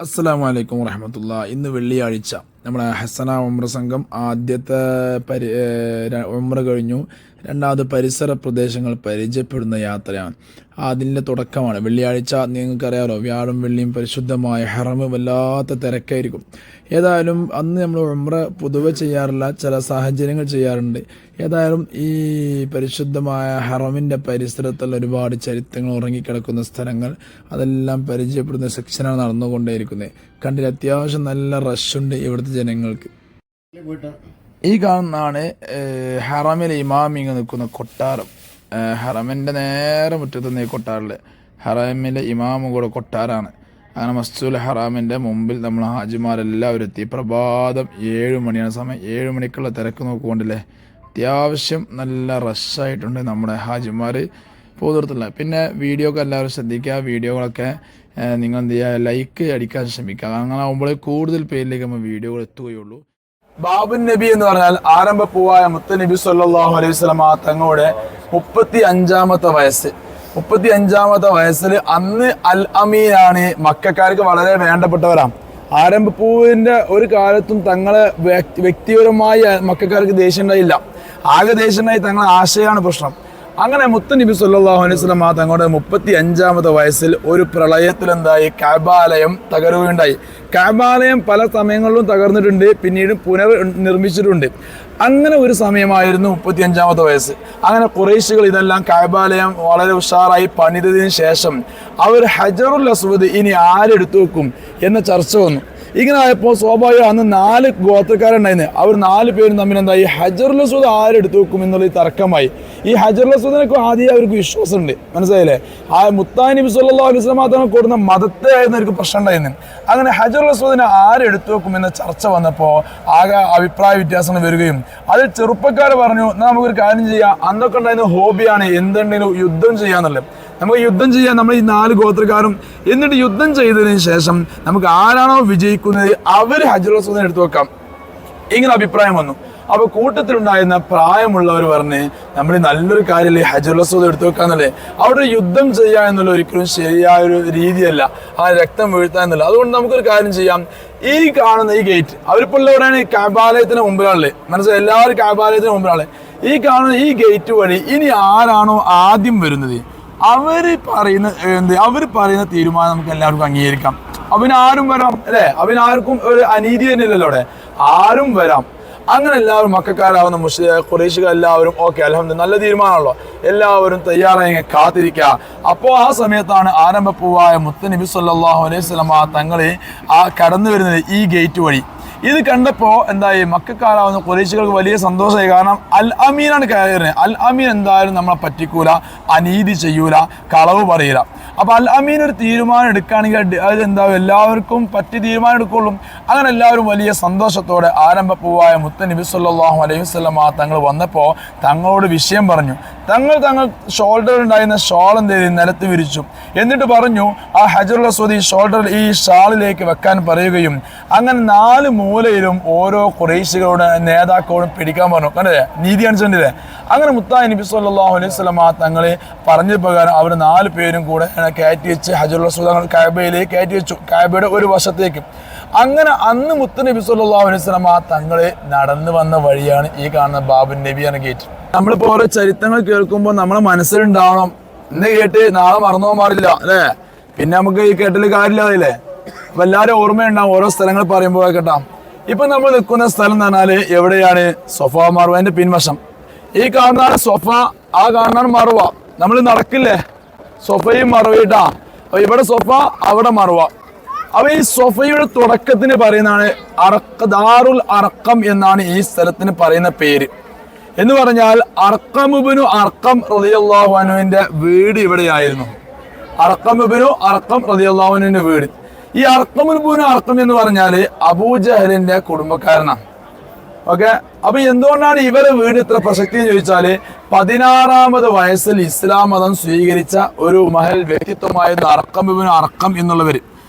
അസ്സലാമു അലൈക്കും വറഹമത്തുള്ള. ഇന്ന് വെള്ളിയാഴ്ച നമ്മുടെ ഹസന ഉംറ സംഘം ആദ്യത്തെ ഉംറ കഴിഞ്ഞു. രണ്ടാമത് പരിസര പ്രദേശങ്ങൾ പരിചയപ്പെടുന്ന യാത്രയാണ്. അതിൻ്റെ തുടക്കമാണ് വെള്ളിയാഴ്ച. നിങ്ങൾക്കറിയാലോ, വ്യാഴം വെള്ളിയും പരിശുദ്ധമായ ഹറമ് വല്ലാത്ത തിരക്കായിരിക്കും. ഏതായാലും അന്ന് നമ്മൾ ഉംറ പൊതുവെ ചെയ്യാറില്ല, ചില സാഹചര്യങ്ങൾ ചെയ്യാറുണ്ട്. ഏതായാലും ഈ പരിശുദ്ധമായ ഹറമിൻ്റെ പരിസരത്തുള്ള ഒരുപാട് ചരിത്രങ്ങൾ ഉറങ്ങിക്കിടക്കുന്ന സ്ഥലങ്ങൾ അതെല്ലാം പരിചയപ്പെടുന്ന സെക്ഷനാണ് നടന്നുകൊണ്ടേയിരിക്കുന്നത്. കണ്ടില്ല, അത്യാവശ്യം നല്ല റഷുണ്ട് ഇവിടുത്തെ ജനങ്ങൾക്ക്. ഈ കാണുന്നതാണ് ഹറമിലെ ഇമാമിങ്ങ് നിൽക്കുന്ന കൊട്ടാരം. ഹറമിൻ്റെ നേരെ മുറ്റത്ത് നിന്ന് ഈ കൊട്ടാറിലെ ഹറമിലെ ഇമാമും കൂടെ കൊട്ടാരാണ്. അങ്ങനെ മസ്ജിദുൽ ഹറാമിൻ്റെ മുമ്പിൽ നമ്മൾ ഹാജിമാരെല്ലാവരും എത്തി. പ്രഭാതം 7 മണിയാണ് സമയം. 7 മണിക്കുള്ള തിരക്ക് നോക്കുകൊണ്ടില്ലേ, അത്യാവശ്യം നല്ല റഷായിട്ടുണ്ട് നമ്മുടെ ഹാജിമാർ പോതിർത്തുള്ള. പിന്നെ വീഡിയോ ഒക്കെ എല്ലാവരും ശ്രദ്ധിക്കുക. വീഡിയോകളൊക്കെ നിങ്ങൾ എന്ത് ചെയ്യുക, ലൈക്ക് അടിക്കാൻ ശ്രമിക്കുക. അങ്ങനെ ആകുമ്പോൾ കൂടുതൽ പേരിലേക്ക് നമ്മൾ വീഡിയോകൾ എത്തുകയുള്ളൂ. ബാബുൻ നബി എന്ന് പറഞ്ഞാൽ ആരംഭ പൂവായ മുത്ത നബി സല്ലല്ലാഹു അലൈഹി വസല്ലമ തങ്ങളുടെ 35ാമത്തെ വയസ്സ്. 35ാമത്തെ വയസ്സിൽ അന്ന് അൽ അമീനാണ്. മക്കക്കാർക്ക് വളരെ വേണ്ടപ്പെട്ടവരാണ്. ആരംഭ പൂവിന്റെ ഒരു കാലത്തും തങ്ങളെ വ്യക്തിപരമായി മക്കക്കാർക്ക് ദേഷ്യം ഉണ്ടായില്ല. ആകെ ദേഷ്യം ഉണ്ടായി തങ്ങളെ ആശയമാണ് പ്രശ്നം. അങ്ങനെ മുത്ത നബി സല്ലല്ലാഹു അലൈഹി വസല്ലമ തങ്ങളുടെ 35ാമത്തെ വയസ്സിൽ ഒരു പ്രളയത്തിൽ എന്തായി, കഅബാലയം തകരുകയുണ്ടായി. കഅബാലയം പല സമയങ്ങളിലും തകർന്നിട്ടുണ്ട്, പിന്നീട് പുനർനിർമ്മിച്ചിട്ടുണ്ട്. അങ്ങനെ ഒരു സമയമായിരുന്നു 35ാമത്തെ വയസ്സ്. അങ്ങനെ ഖുറൈശികൾ ഇതെല്ലാം കഅബാലയം വളരെ ഉഷാറായി പണിതതിന് ശേഷം അവർ ഹജറുൽ അസ്വദ് ഇനി ആരെടുത്തു വെക്കും എന്ന ചർച്ച വന്നു. ഇങ്ങനെ ആയപ്പോൾ സ്വാഭാവികം അന്ന് 4 ഗോത്രക്കാരുണ്ടായിരുന്നു. അവർ 4 പേരും തമ്മിൽ എന്തായി, ഹജറുൽ അസ്വദ് ആരെടുത്തു വെക്കും എന്നുള്ള തർക്കമായി. ഈ ഹജറുൽ അസ്വദിനൊക്കെ ആദ്യം അവർക്ക് വിശ്വാസമുണ്ട്, മനസ്സിലായില്ലേ. ആ മുത്തായി നബി സല്ലല്ലാഹു അലൈഹി വസല്ലമ തങ്ങൾ കൊടുക്കുന്ന മതത്തെ ആയിരുന്നു അവർക്ക് പ്രശ്നം ഉണ്ടായിരുന്നു. അങ്ങനെ ഹജറുൽ അസ്വദിനെ ആരെടുത്തു വെക്കും എന്ന ചർച്ച വന്നപ്പോൾ ആകെ അഭിപ്രായ വ്യത്യാസങ്ങൾ വരികയും അതിൽ ചെറുപ്പക്കാർ പറഞ്ഞു, നമുക്കൊരു കാര്യം ചെയ്യാം, അന്നൊക്കെ ഉണ്ടായിരുന്ന ഹോബിയാണ് എന്തുണ്ടെങ്കിലും യുദ്ധം ചെയ്യാന്നുള്ളത്. നമുക്ക് യുദ്ധം ചെയ്യാൻ നമ്മൾ ഈ 4 ഗോത്രക്കാരും എന്നിട്ട് യുദ്ധം ചെയ്തതിന് ശേഷം നമുക്ക് ആരാണോ വിജയിക്കുന്നത് അവർ ഹജറുൽ അസ്വദിനെ എടുത്തു വെക്കാം. ഇങ്ങനെ അഭിപ്രായം വന്നു. അപ്പൊ കൂട്ടത്തിലുണ്ടായിരുന്ന പ്രായമുള്ളവർ പറഞ്ഞ്, നമ്മൾ നല്ലൊരു കാര്യമല്ലേ ഹജറുൽ അസ്വദ് എടുത്തു വെക്കാന്നല്ലേ, അവിടെ യുദ്ധം ചെയ്യുക എന്നുള്ള ഒരിക്കലും ശരിയായ ഒരു രീതിയല്ല, ആ രക്തം വീഴ്ത്താൻ എന്നുള്ള. അതുകൊണ്ട് നമുക്കൊരു കാര്യം ചെയ്യാം, ഈ കാണുന്ന ഈ ഗേറ്റ്, അവരിപ്പോൾ ഉള്ളവരാണ് കഅബാലയത്തിന് മുമ്പിലാണല്ലേ, മനസ്സിലായി, എല്ലാവരും കഅബാലയത്തിന് മുമ്പിലാണ്. ഈ കാണുന്ന ഈ ഗേറ്റ് വഴി ഇനി ആരാണോ ആദ്യം വരുന്നത് അവർ പറയുന്ന തീരുമാനം നമുക്ക് എല്ലാവർക്കും അംഗീകരിക്കാം. അവനാരും വരാം അല്ലെ, അവനാർക്കും ഒരു അനീതി തന്നെയല്ലോ, അവിടെ ആരും വരാം. അങ്ങനെ എല്ലാവരും മക്കക്കാരാവുന്ന ഖുറൈശികൾ എല്ലാവരും ഓക്കെ, അൽഹംദുലില്ലാഹ്, നല്ല തീരുമാനമാണല്ലോ, എല്ലാവരും തയ്യാറായി കാത്തിരിക്കുക. അപ്പോൾ ആ സമയത്താണ് ആരംഭ പൂവായ മുത്ത നബി സല്ലല്ലാഹു അലൈഹി വസല്ലമ തങ്ങളെ കടന്നു വരുന്നത് ഈ ഗേറ്റ് വഴി. ഇത് കണ്ടപ്പോൾ എന്തായി, മക്കക്കാരാവുന്ന ഖുറൈശികൾക്ക് വലിയ സന്തോഷമായി. കാരണം അൽ അമീനാണ് കയറുന്നത്. അൽ അമീൻ എന്തായാലും നമ്മളെ പറ്റിക്കൂല, അനീതി ചെയ്യൂല, കളവ് പറയില്ല. അപ്പൊ അൽ അമീൻ ഒരു തീരുമാനം എടുക്കുകയാണെങ്കിൽ അത് എന്താവും, എല്ലാവർക്കും പറ്റി തീരുമാനം എടുക്കുള്ളൂ. അങ്ങനെ എല്ലാവരും വലിയ സന്തോഷത്തോടെ ആരംഭ പൂവായ മുത്ത നബി സല്ലല്ലാഹു അലൈഹി വസല്ലമ തങ്ങൾ വന്നപ്പോൾ തങ്ങളോട് വിഷയം പറഞ്ഞു. തങ്ങൾ ഷോൾഡറിൽ ഉണ്ടായിരുന്ന ഷോൾ എന്ത് ചെയ്തു, നിലത്ത് വിരിച്ചു. എന്നിട്ട് പറഞ്ഞു, ആ ഹജറുൽ അസ്വദ് ഈ ഷോൾഡറിൽ ഈ ഷാളിലേക്ക് വെക്കാൻ പറയുകയും അങ്ങനെ 4 മൂലയിലും ഓരോ ഖുറൈശികളുടെ നേതാക്കളോടും പിടിക്കാൻ പറഞ്ഞു. കണ്ടേ, നീതി കാണിച്ചിട്ടില്ലേ. അങ്ങനെ മുത്തായി നബി സല്ലല്ലാഹു അലൈഹി വസല്ലമ തങ്ങളെ പറഞ്ഞ പ്രകാരം അവർ 4 പേരും കൂടെ കയറ്റി വെച്ച് ഹജറുൽ അസ്വദ് കഅബയിലേക്ക് കയറ്റി വെച്ചു, കഅബയുടെ ഒരു വശത്തേക്ക്. അങ്ങനെ അന്ന് മുത്ത നബി സല്ലല്ലാഹു അലൈഹി വസല്ലമ തങ്ങളെ നടന്നു വന്ന വഴിയാണ് ഈ കാണുന്ന ബാബുൻ നബി എന്ന ഗേറ്റ്. നമ്മളിപ്പോ ഓരോ ചരിത്രങ്ങൾ കേൾക്കുമ്പോൾ നമ്മളെ മനസ്സിലുണ്ടാവണം, ഇന്ന് കേട്ട് നാളെ മറന്നു പോകാൻ പാടില്ല അല്ലേ. പിന്നെ നമുക്ക് ഈ കേട്ടിൽ കാര്യമില്ലാതില്ലേ. അപ്പൊ എല്ലാവരും ഓർമ്മയുണ്ടാവും ഓരോ സ്ഥലങ്ങൾ പറയുമ്പോൾ കേട്ടാ. ഇപ്പൊ നമ്മൾ നിൽക്കുന്ന സ്ഥലം എന്ന് പറഞ്ഞാല് എവിടെയാണ്, സൊഫ മറുവന്റെ പിൻവശം. ഈ കാണുന്നതാണ് സൊഫ, ആ കാണുന്നതാണ് മറുവ. നമ്മൾ നടക്കില്ലേ, സൊഫയും മറുവയിട്ടാ. അപ്പൊ ഇവിടെ സൊഫ, അവിടെ മറുവ. അപ്പൊ ഈ സൊഫയുടെ തുടക്കത്തിന് പറയുന്നതാണ് ദാറുൽ അർഖം എന്നാണ് ഈ സ്ഥലത്തിന് പറയുന്ന പേര്. എന്ന് പറഞ്ഞാൽ അർഖം ഇബ്നു അർഖം റളിയല്ലാഹു അൻഹുവിന്റെ വീട് ഇവിടെയായിരുന്നു. അർഖം ഇബ്നു അർഖം റളിയല്ലാഹു അൻഹുവിന്റെ വീട്. ഈ അർഖം ഇബ്നു അർഖം എന്ന് പറഞ്ഞാല് അബൂജഹലിന്റെ കുടുംബക്കാരനാണ്. ഓക്കെ, അപ്പൊ എന്തുകൊണ്ടാണ് ഇവരെ വീട് ഇത്ര പ്രസക്തി എന്ന് ചോദിച്ചാല് 16ാമത് വയസ്സിൽ ഇസ്ലാം മതം സ്വീകരിച്ച ഒരു മഹൽ വ്യക്തിത്വമായിരുന്നു അർഖം ഇബ്നു അർഖം എന്നുള്ളവര്.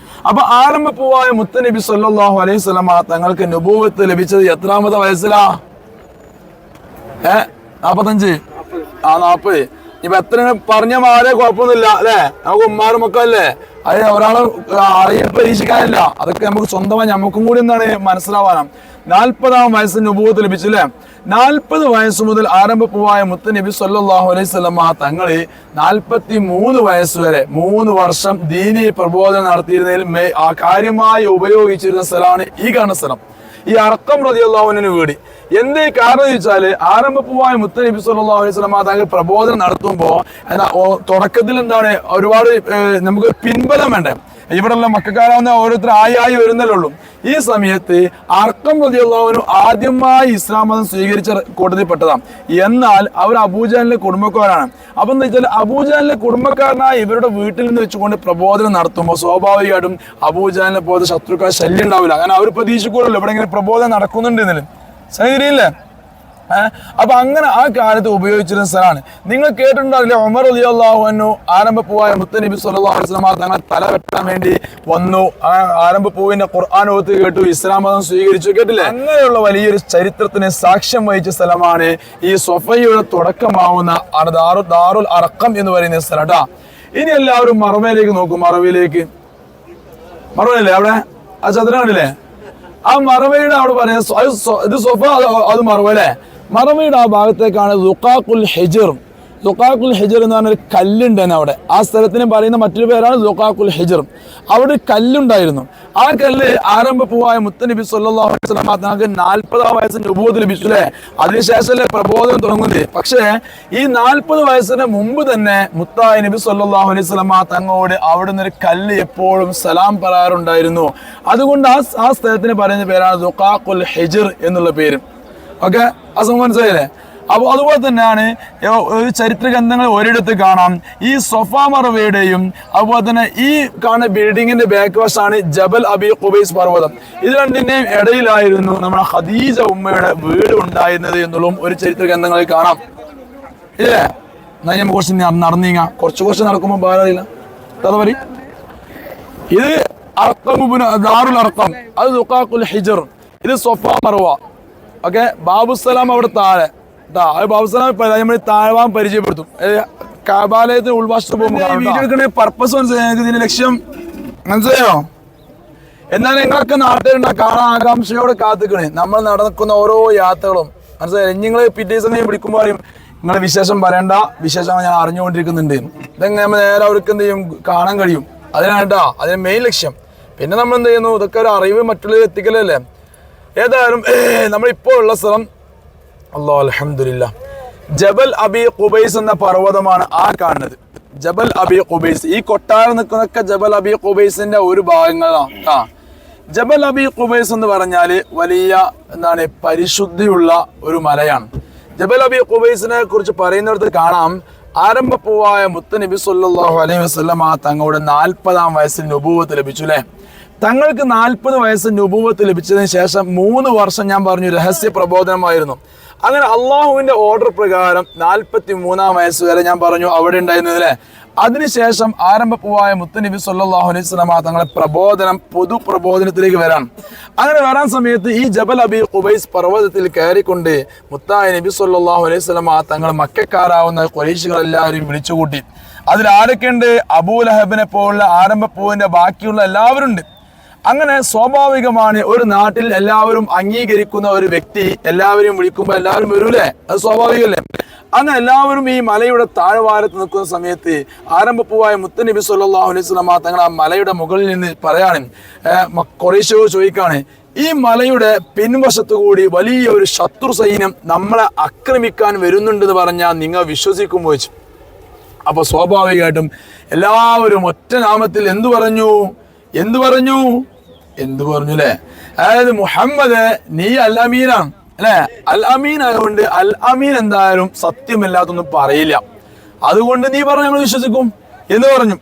അപ്പൊ ആരംഭ പൂവായ മുത്ത നബി സല്ലല്ലാഹു അലൈഹി വസല്ലമ തങ്ങൾക്ക് നുബുവത്ത് ലഭിച്ചത് എത്രാമത്തെ വയസ്സിലാ? 45 40. ഇപ്പൊ എത്ര പറഞ്ഞ മാരെ കുഴപ്പമൊന്നുമില്ല അല്ലെ, നമുക്ക് ഉമ്മാരും ഒക്കെ അല്ലേ, അത് ഒരാളെ അറിയാൻ പരീക്ഷിക്കാനില്ല. അതൊക്കെ നമുക്ക് സ്വന്തമായി നമുക്കും കൂടി എന്താണ് മനസ്സിലാവാനാണ്. 40-ാം വയസ്സിന് നുബുവത്ത് ലഭിച്ചു അല്ലെ. 40 വയസ്സ് മുതൽ ആരംഭപ്പൂവായ മുത്ത് നബി സല്ലല്ലാഹു അലൈഹി വസല്ലം തങ്ങള് 43 വയസ്സ് വരെ 3 വർഷം ദീനി പ്രബോധനം നടത്തിയിരുന്നതിൽ കാര്യമായി ഉപയോഗിച്ചിരുന്ന സ്ഥലമാണ് ഈ കാണുന്ന സ്ഥലം, ഈ അർക്കം റളിയല്ലാഹു അൻഹു വീട്. എന്തേ കാരണം ചോദിച്ചാല് ആരംഭപ്പൂവായ മുത്ത് നബി സല്ലല്ലാഹു അലൈഹി വസല്ലം തങ്ങൾ പ്രബോധനം നടത്തുമ്പോ തുടക്കത്തിൽ എന്താണ് ഒരുപാട് നമുക്ക് പിൻബലം വേണ്ടേ. ഇവിടെയുള്ള മക്കാരാവുന്ന ഓരോരുത്തർ ആയി വരുന്നല്ലുള്ളൂ. ഈ സമയത്ത് അർക്കം റളിയല്ലാഹു അൻഹു ആദ്യമായി ഇസ്ലാം മതം സ്വീകരിച്ച കൂട്ടത്തിൽപ്പെട്ടതാണ്. എന്നാൽ അവർ അബൂജഹലിന്റെ കുടുംബക്കാരാണ്. അപ്പൊ എന്താ വെച്ചാൽ അബൂജഹലിന്റെ കുടുംബക്കാരനായ ഇവരുടെ വീട്ടിൽ നിന്ന് വെച്ചുകൊണ്ട് പ്രബോധനം നടത്തുമ്പോൾ സ്വാഭാവികമായിട്ടും അബൂജഹലിനെ പോലെ ശത്രുക്കൾ ശല്യം ഉണ്ടാവില്ല. അങ്ങനെ അവർ പ്രതീക്ഷിക്കൂടല്ലോ ഇവിടെ ഇങ്ങനെ പ്രബോധനം നടക്കുന്നുണ്ട് എന്നതിൽ ശരിയില്ലേ. അപ്പൊ അങ്ങനെ ആ കാലത്ത് ഉപയോഗിച്ചിരുന്ന സ്ഥലമാണ്. നിങ്ങൾ കേട്ടിട്ടുണ്ടാവില്ലേ, ഉമർ റളിയല്ലാഹു അൻഹു ആരംഭപ്പൂവായ മുത്ത് നബി സല്ലല്ലാഹു അലൈഹി വസല്ലം തങ്ങളെ തല വെട്ടാൻ വേണ്ടി വന്നു. ആരംഭപ്പൂവിന്റെ ഖുർആൻ ഓത്ത് കേട്ടു, ഇസ്ലാം മതം സ്വീകരിച്ചു, കേട്ടില്ലേ. അങ്ങനെയുള്ള വലിയൊരു ചരിത്രത്തിന് സാക്ഷ്യം വഹിച്ച സ്ഥലമാണ് ഈ സൊഫയുടെ തുടക്കമാവുന്ന ദാറുൽ അർക്കം എന്ന് പറയുന്ന സ്ഥലം കേട്ടാ. ഇനി എല്ലാവരും മറവയിലേക്ക് നോക്കും. മറവയില്ലേ അവിടെ ആ ചതുരം കണ്ടില്ലേ, ആ മറവയുടെ അവിടെ പറയുന്നത് ഇത് സൊഫ, അത് മറവ അല്ലേ. മറവയുടെ ആ ഭാഗത്തേക്കാണ് ദുഖാഖുൽ ഹിജ്ർ. ദുഖാഖുൽ ഹിജ്ർ എന്ന് പറഞ്ഞൊരു കല്ലുണ്ട് തന്നെ അവിടെ. ആ സ്ഥലത്തിന് പറയുന്ന മറ്റൊരു പേരാണ് ദുഖാഖുൽ ഹിജ്ർ. അവിടെ ഒരു കല്ലുണ്ടായിരുന്നു. ആ കല്ല് ആരംഭപ്പൂവായ മുത്ത് നബി സല്ലല്ലാഹു അലൈഹി വസല്ലം തങ്ങൾക്ക് 40-ാം വയസ്സിന് നുബുവത്ത് ലഭിച്ചു അല്ലേ. അതിനുശേഷമല്ലേ പ്രബോധനം തുടങ്ങുന്നത്. പക്ഷേ ഈ 40 വയസ്സിന് മുമ്പ് തന്നെ മുത്തായ നബി സല്ലല്ലാഹു അലൈഹി വസല്ലം തങ്ങളോട് അവിടുന്ന് ഒരു കല്ല് എപ്പോഴും സലാം പറയാറുണ്ടായിരുന്നു. അതുകൊണ്ട് ആ സ്ഥലത്തിന് പറയുന്ന പേരാണ് ദുഖാഖുൽ ഹിജ്ർ എന്നുള്ള പേര്. ഓക്കെ, ആ സംഭവം മനസ്സിലായില്ലേ. അപ്പോൾ അതുപോലെ തന്നെയാണ് ഒരു ചരിത്ര ഗ്രന്ഥങ്ങൾ ഒരിടത്ത് കാണാം ഈ സൊഫ മറവയുടെയും അതുപോലെ തന്നെ ഈ കാണുന്ന ബിൽഡിങ്ങിന്റെ ബാക്ക് വശമാണ് ജബൽ അബി ഖുബൈസ് പർവ്വതം. ഇത് രണ്ടിന്റെയും ഇടയിലായിരുന്നു നമ്മുടെ ഖദീജ ഉമ്മയുടെ വീട് ഉണ്ടായിരുന്നത് എന്നുള്ളതും ഒരു ചരിത്ര ഗ്രന്ഥങ്ങളിൽ കാണാം. ഇല്ലേ, എന്നാൽ ഞാൻ കുറച്ച് നടന്നീങ്ങ കുറച്ച് നടക്കുമ്പോൾ ഭാരമില്ല. ഇത് ദാറുൽ അർക്കം, അത് ദുഖാഖുൽ ഹിജ്ർ, ഇത് സൊഫ മറവ. ഓക്കെ, ബാബുസലാം അവിടെ താഴെ. ബാബുസലാം നമ്മൾ താഴ്വാൻ പരിചയപ്പെടുത്തും. കഅബാലയത്തിന് ഉൾവശത്ത് പോകുമ്പോൾ പർപ്പസ് മനസ്സിലായി, ഇതിന്റെ ലക്ഷ്യം മനസ്സിലായോ. എന്നാൽ നിങ്ങൾക്ക് നാട്ടിലുണ്ട കാണാൻ ആകാംക്ഷയോടെ കാത്തിക്കണേ നമ്മൾ നടക്കുന്ന ഓരോ യാത്രകളും മനസ്സിലായി. നിങ്ങൾ പിറ്റേ ദിവസം വിളിക്കുമ്പോൾ പറയും നിങ്ങളെ വിശേഷം പറയണ്ട, വിശേഷം ഞാൻ അറിഞ്ഞുകൊണ്ടിരിക്കുന്നുണ്ട്. ഇതെങ്ങനെ നമ്മൾ നേരെ അവർക്ക് എന്ത് ചെയ്യും, കാണാൻ കഴിയും. അതിനായിട്ടാ അതിന്റെ മെയിൻ ലക്ഷ്യം. പിന്നെ നമ്മൾ എന്ത് ചെയ്യുന്നു, ഇതൊക്കെ ഒരു അറിവ് മറ്റുള്ളവർ എത്തിക്കലല്ലേ. ഏതായാലും നമ്മളിപ്പോൾ ഉള്ള സ്ഥലം അല്ലാഹു അൽഹംദുലില്ലാ ജബൽ അബി ഖുബൈസ് എന്ന പർവ്വതമാണ് ആ കാണുന്നത്. ജബൽ അബി ഖുബൈസ്, ഈ കൊട്ടാരം നിൽക്കുന്നൊക്കെ ജബൽ അബി ഖുബൈസിന്റെ ഒരു ഭാഗങ്ങളാണ്. ജബൽ അബി ഖുബൈസ് എന്ന് പറഞ്ഞാല് വലിയ പരിശുദ്ധിയുള്ള ഒരു മലയാണ്. ജബൽ അബി ഖുബൈസിനെ കുറിച്ച് പറയുന്നിടത്ത് കാണാം ആരംഭപ്പൂവായ മുത്ത് നബി സല്ലല്ലാഹു അലൈഹി വസല്ലം തങ്ങളുടെ 40-ാം വയസ്സിൽ നുബുവത്ത് ലഭിച്ചു അല്ലെ. തങ്ങൾക്ക് 40 വയസ്സ് നുബുവത്ത് ലഭിച്ചതിന് ശേഷം 3 വർഷം ഞാൻ പറഞ്ഞു രഹസ്യ പ്രബോധനമായിരുന്നു. അങ്ങനെ അള്ളാഹുവിന്റെ ഓർഡർ പ്രകാരം 43-ാം വയസ്സ് വരെ ഞാൻ പറഞ്ഞു അവിടെ ഉണ്ടായിരുന്നത് അല്ലെ. അതിനുശേഷം ആരംഭപ്പൂവായ മുത്ത് നബി സല്ലല്ലാഹു അലൈഹി വസല്ലം തങ്ങളെ പ്രബോധനം പൊതു പ്രബോധനത്തിലേക്ക് വരാൻ. അങ്ങനെ വരാൻ സമയത്ത് ഈ ജബൽ അബി ഖുബൈസ് പർവ്വതത്തിൽ കയറിക്കൊണ്ട് മുത്തായ നബി സല്ലല്ലാഹു അലൈഹി വസല്ലം തങ്ങൾ മക്കക്കാരാവുന്ന ഖുറൈശികൾ എല്ലാവരും വിളിച്ചുകൂട്ടി. അതിൽ ആരൊക്കെയുണ്ട്? അബൂലഹബിനെ പോലുള്ള ആരംഭപ്പൂവിന്റെ ബാക്കിയുള്ള എല്ലാവരും ഉണ്ട്. അങ്ങനെ സ്വാഭാവികമാണ് ഒരു നാട്ടിൽ എല്ലാവരും അംഗീകരിക്കുന്ന ഒരു വ്യക്തി എല്ലാവരും വിളിക്കുമ്പോൾ എല്ലാവരും വരൂലേ, അത് സ്വാഭാവികമല്ലേ. അങ്ങനെ എല്ലാവരും ഈ മലയുടെ താഴ്വാരത്ത് നിൽക്കുന്ന സമയത്ത് ആരംഭപ്പൂവായ മുത്ത് നബി സല്ലല്ലാഹു അലൈഹി വസല്ലം തങ്ങൾ ആ മലയുടെ മുകളിൽ നിന്ന് പറയാണ്, ഖുറൈശിയോട് ചോദിക്കാണ്, ഈ മലയുടെ പിൻവശത്തു കൂടി വലിയൊരു ശത്രു സൈന്യം നമ്മളെ ആക്രമിക്കാൻ വരുന്നുണ്ടെന്ന് പറഞ്ഞാൽ നിങ്ങൾ വിശ്വസിക്കുമോ ചോദിച്ചു. അപ്പൊ സ്വാഭാവികമായിട്ടും എല്ലാവരും ഒറ്റ നാമത്തിൽ എന്തു പറഞ്ഞു അല്ലെ. അതായത് മുഹമ്മദ് നീ അൽ അമീനാണ് അല്ലെ. അൽ അമീൻ ആയതുകൊണ്ട് അൽ അമീൻ എന്തായാലും സത്യമല്ലാത്തൊന്നും പറയില്ല, അതുകൊണ്ട് നീ പറഞ്ഞ ഞങ്ങൾ വിശ്വസിക്കും എന്ന് പറഞ്ഞു.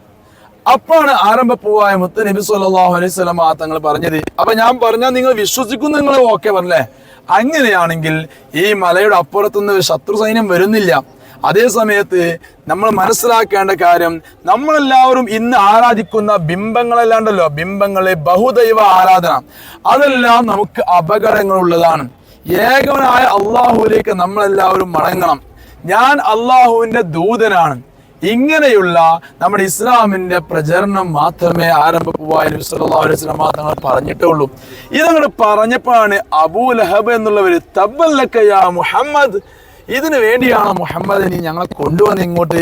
അപ്പാണ് ആരംഭപ്പൂവായ മുത്ത് നബി സല്ലല്ലാഹു അലൈഹി വസല്ലം തങ്ങൾ പറഞ്ഞത്, അപ്പൊ ഞാൻ പറഞ്ഞാൽ നിങ്ങൾ വിശ്വസിക്കും, നിങ്ങൾ ഓക്കെ പറഞ്ഞേ. അങ്ങനെയാണെങ്കിൽ ഈ മലയുടെ അപ്പുറത്തുനിന്ന് ശത്രു സൈന്യം വരുന്നില്ല. അതേ സമയത്ത് നമ്മൾ മനസ്സിലാക്കേണ്ട കാര്യം, നമ്മളെല്ലാവരും ഇന്ന് ആരാധിക്കുന്ന ബിംബങ്ങളെല്ലാണ്ടല്ലോ, ബിംബങ്ങളെ ബഹുദൈവ ആരാധന, അതെല്ലാം നമുക്ക് അപകടങ്ങളുള്ളതാണ്. ഏകവനായ അള്ളാഹുവിലേക്ക് നമ്മളെല്ലാവരും മടങ്ങണം. ഞാൻ അള്ളാഹുവിന്റെ ദൂതനാണ്. ഇങ്ങനെയുള്ള നമ്മുടെ ഇസ്ലാമിന്റെ പ്രചരണം മാത്രമേ ആരംഭപ്പുവായ നബി സല്ലല്ലാഹു അലൈഹി വസല്ലം തങ്ങൾ പറഞ്ഞിട്ടുള്ളൂ. ഇതങ്ങോട്ട് പറഞ്ഞപ്പോഴാണ് അബൂ ലഹബ് എന്നുള്ളവര് തബ്ബൻ ലക യാ മുഹമ്മദ്, ഇതിനു വേണ്ടിയാണ് മുഹമ്മദ് നീ ഞങ്ങളെ കൊണ്ടുവന്ന് ഇങ്ങോട്ട്,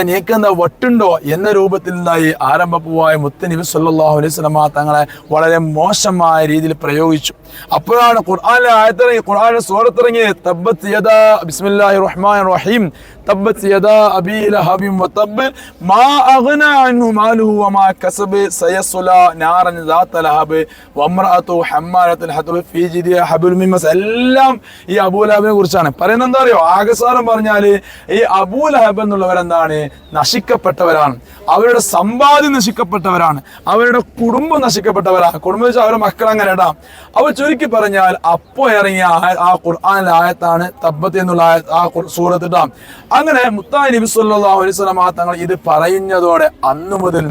നീക്കെന്താ വട്ടുണ്ടോ എന്ന രൂപത്തിൽ എന്തായി ആരംഭപ്പുവായ മുത്ത് നബി സല്ലല്ലാഹു അലൈഹി വസല്ലം തങ്ങളെ വളരെ മോശമായ രീതിയിൽ പ്രയോഗിച്ചു. അപ്പോഴാണ് ഖുർആനിലെ ആയത്തിറങ്ങി, ഖുർആനിലെ സൂറത്തിറങ്ങി, തബ്ബത് യദാ ബിസ്മില്ലാഹിർ റഹ്മാനിർ റഹീം തബ്ബത് യദാ അബീ ലഹബിൻ വതബ്ബ് മാ അഗ്നാ അൻഹു മാലുഹു വമാ കസബ സയസ്ലാ നാറൻ ദാത ലഹബ് വംറഅതു ഹമ്മാലത്തുൽ ഹതബ് ഫീ ജിദിഹാ ഹബ്ലുൻ മിൻ മസ്. എല്ലാം ഈ അബൂ ലഹബിനെ കുറിച്ചാണ് പറയുന്നത്. എന്താ അറിയോ, ആകസാരം പറഞ്ഞാല് ഈ അബൂ ലഹബ് എന്നുള്ളവരെന്താണ്, നശിക്കപ്പെട്ടവരാണ്, അവരുടെ സമ്പാദ്യം നശിക്കപ്പെട്ടവരാണ്, അവരുടെ കുടുംബം നശിക്കപ്പെട്ടവരാണ്. കുടുംബം വെച്ചാൽ അവരുടെ മക്കൾ അങ്ങനെ ഇടാം. അവ ചുരുക്കി പറഞ്ഞാൽ അപ്പോ ഇറങ്ങിയ ആ ഖുർആനിലെ ആയത്താണ് തബ്ബത്ത് എന്നുള്ള ആ സൂറത്ത് ഇടാം. അങ്ങനെ മുത്തായി നബി സല്ലല്ലാഹു അലൈഹി വസല്ലം തങ്ങൾ ഇത് പറയുന്നതോടെ അന്നു മുതൽ